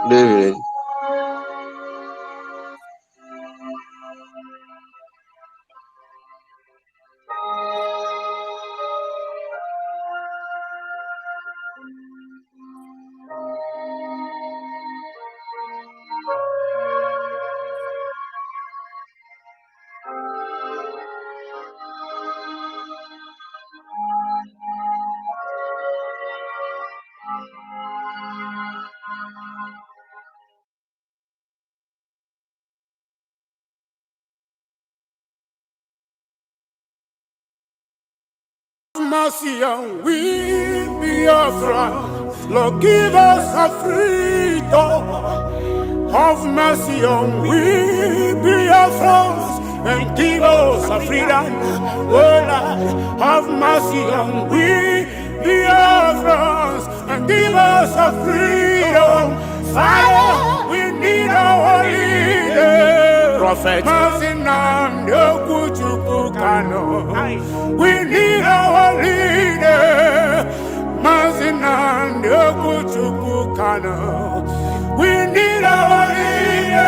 David. Mercy on we, Biafra, Lord, give us a freedom. Have mercy on we, Biafrans, and give us a freedom. Oh Lord, have mercy on we, Biafrans, and give us a freedom. Father, we need our leader. Prophet, we need our leader. We need our leader.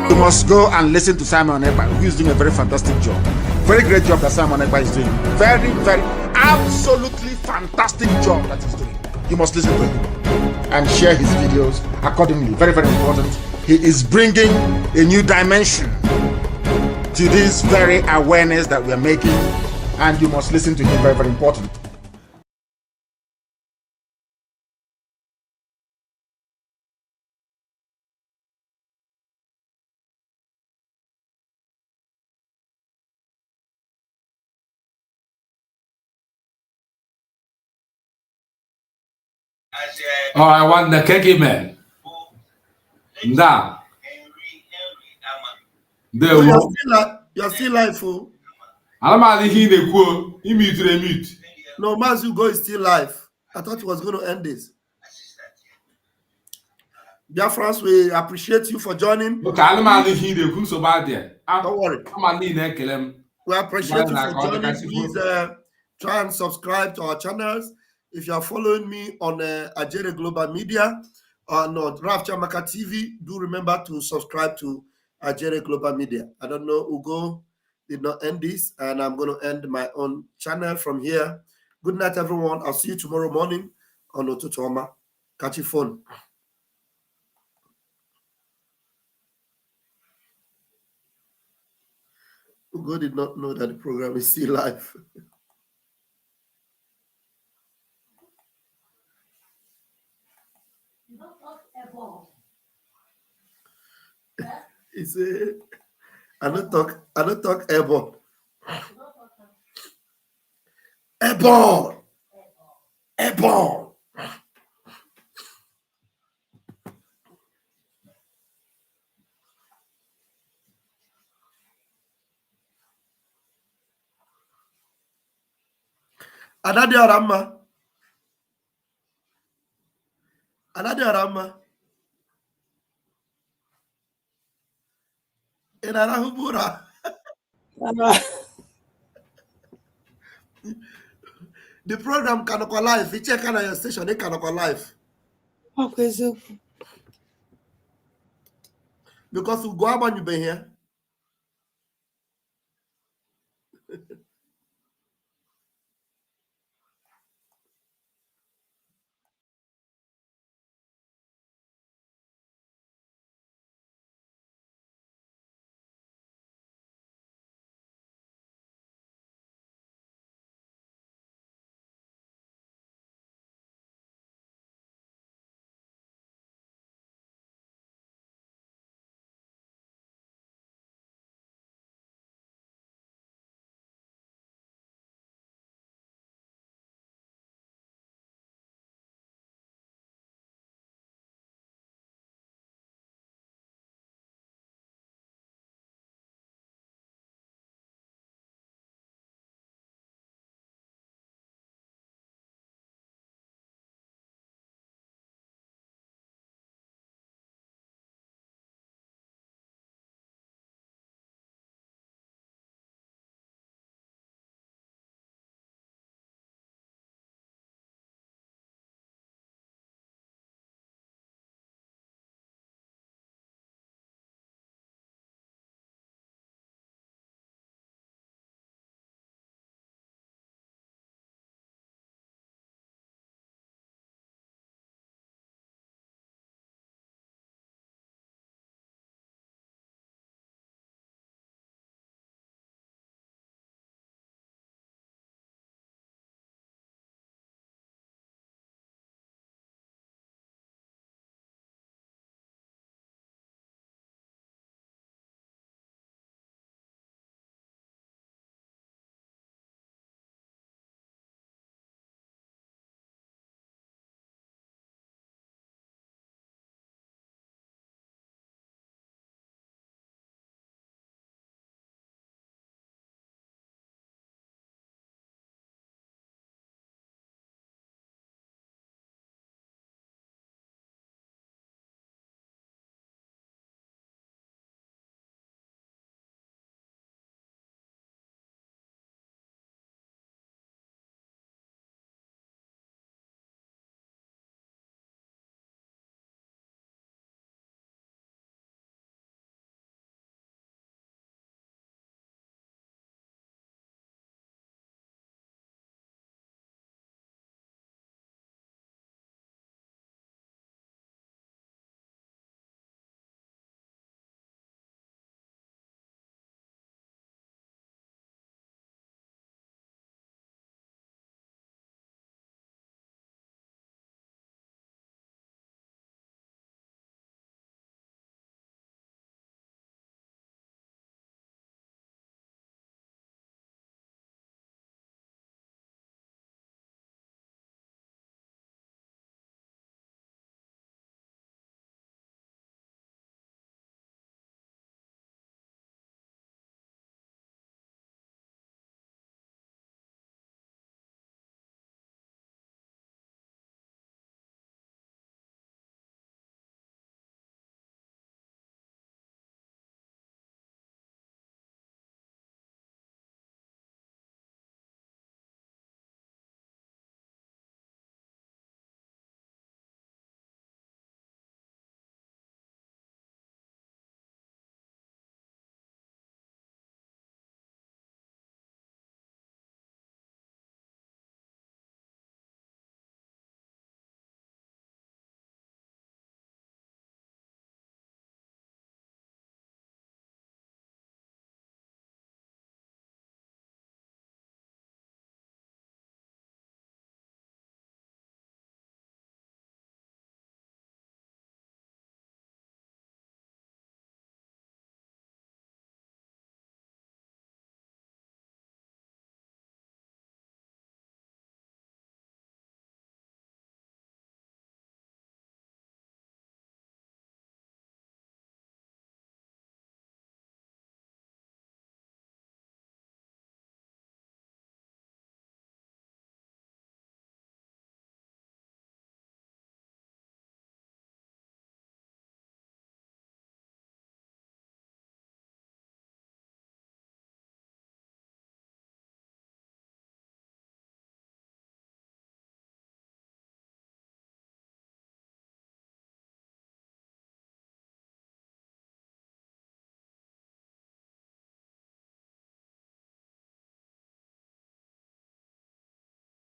You must go and listen to Simon Ekpa, who is doing a very fantastic job. Very great job that Simon Ekpa is doing. Very, very, absolutely fantastic job that he's doing. You must listen to him and share his videos accordingly. Very, very important. He is bringing a new dimension to this very awareness that we're making, and you must listen to him. Very, very important. Oh, I want the keke man. Nah. You're still live, fool. I'm not the quote. Mute. No, Mazugo is still live. I thought he was going to end this. BIAFRANS, we appreciate you for joining. Okay, I'm not the so bad there. Don't worry. We appreciate you for joining. Please try and subscribe to our channels. If you are following me on Ajere Global Media on Raf Chamaka TV, do remember to subscribe to Ajere Global Media. I don't know, Ugo did not end this, and I'm going to end my own channel from here. Good night, everyone. I'll see you tomorrow morning on Otutuoma. Catch your phone. Ugo did not know that the program is still live. He said, I don't talk airborne. Airborne. Airborne. Adadi Arama. Adadi Arama. Enarahubura. The program cannot go live. If you check on your station, it cannot go live. Okay, so because we go about you be here.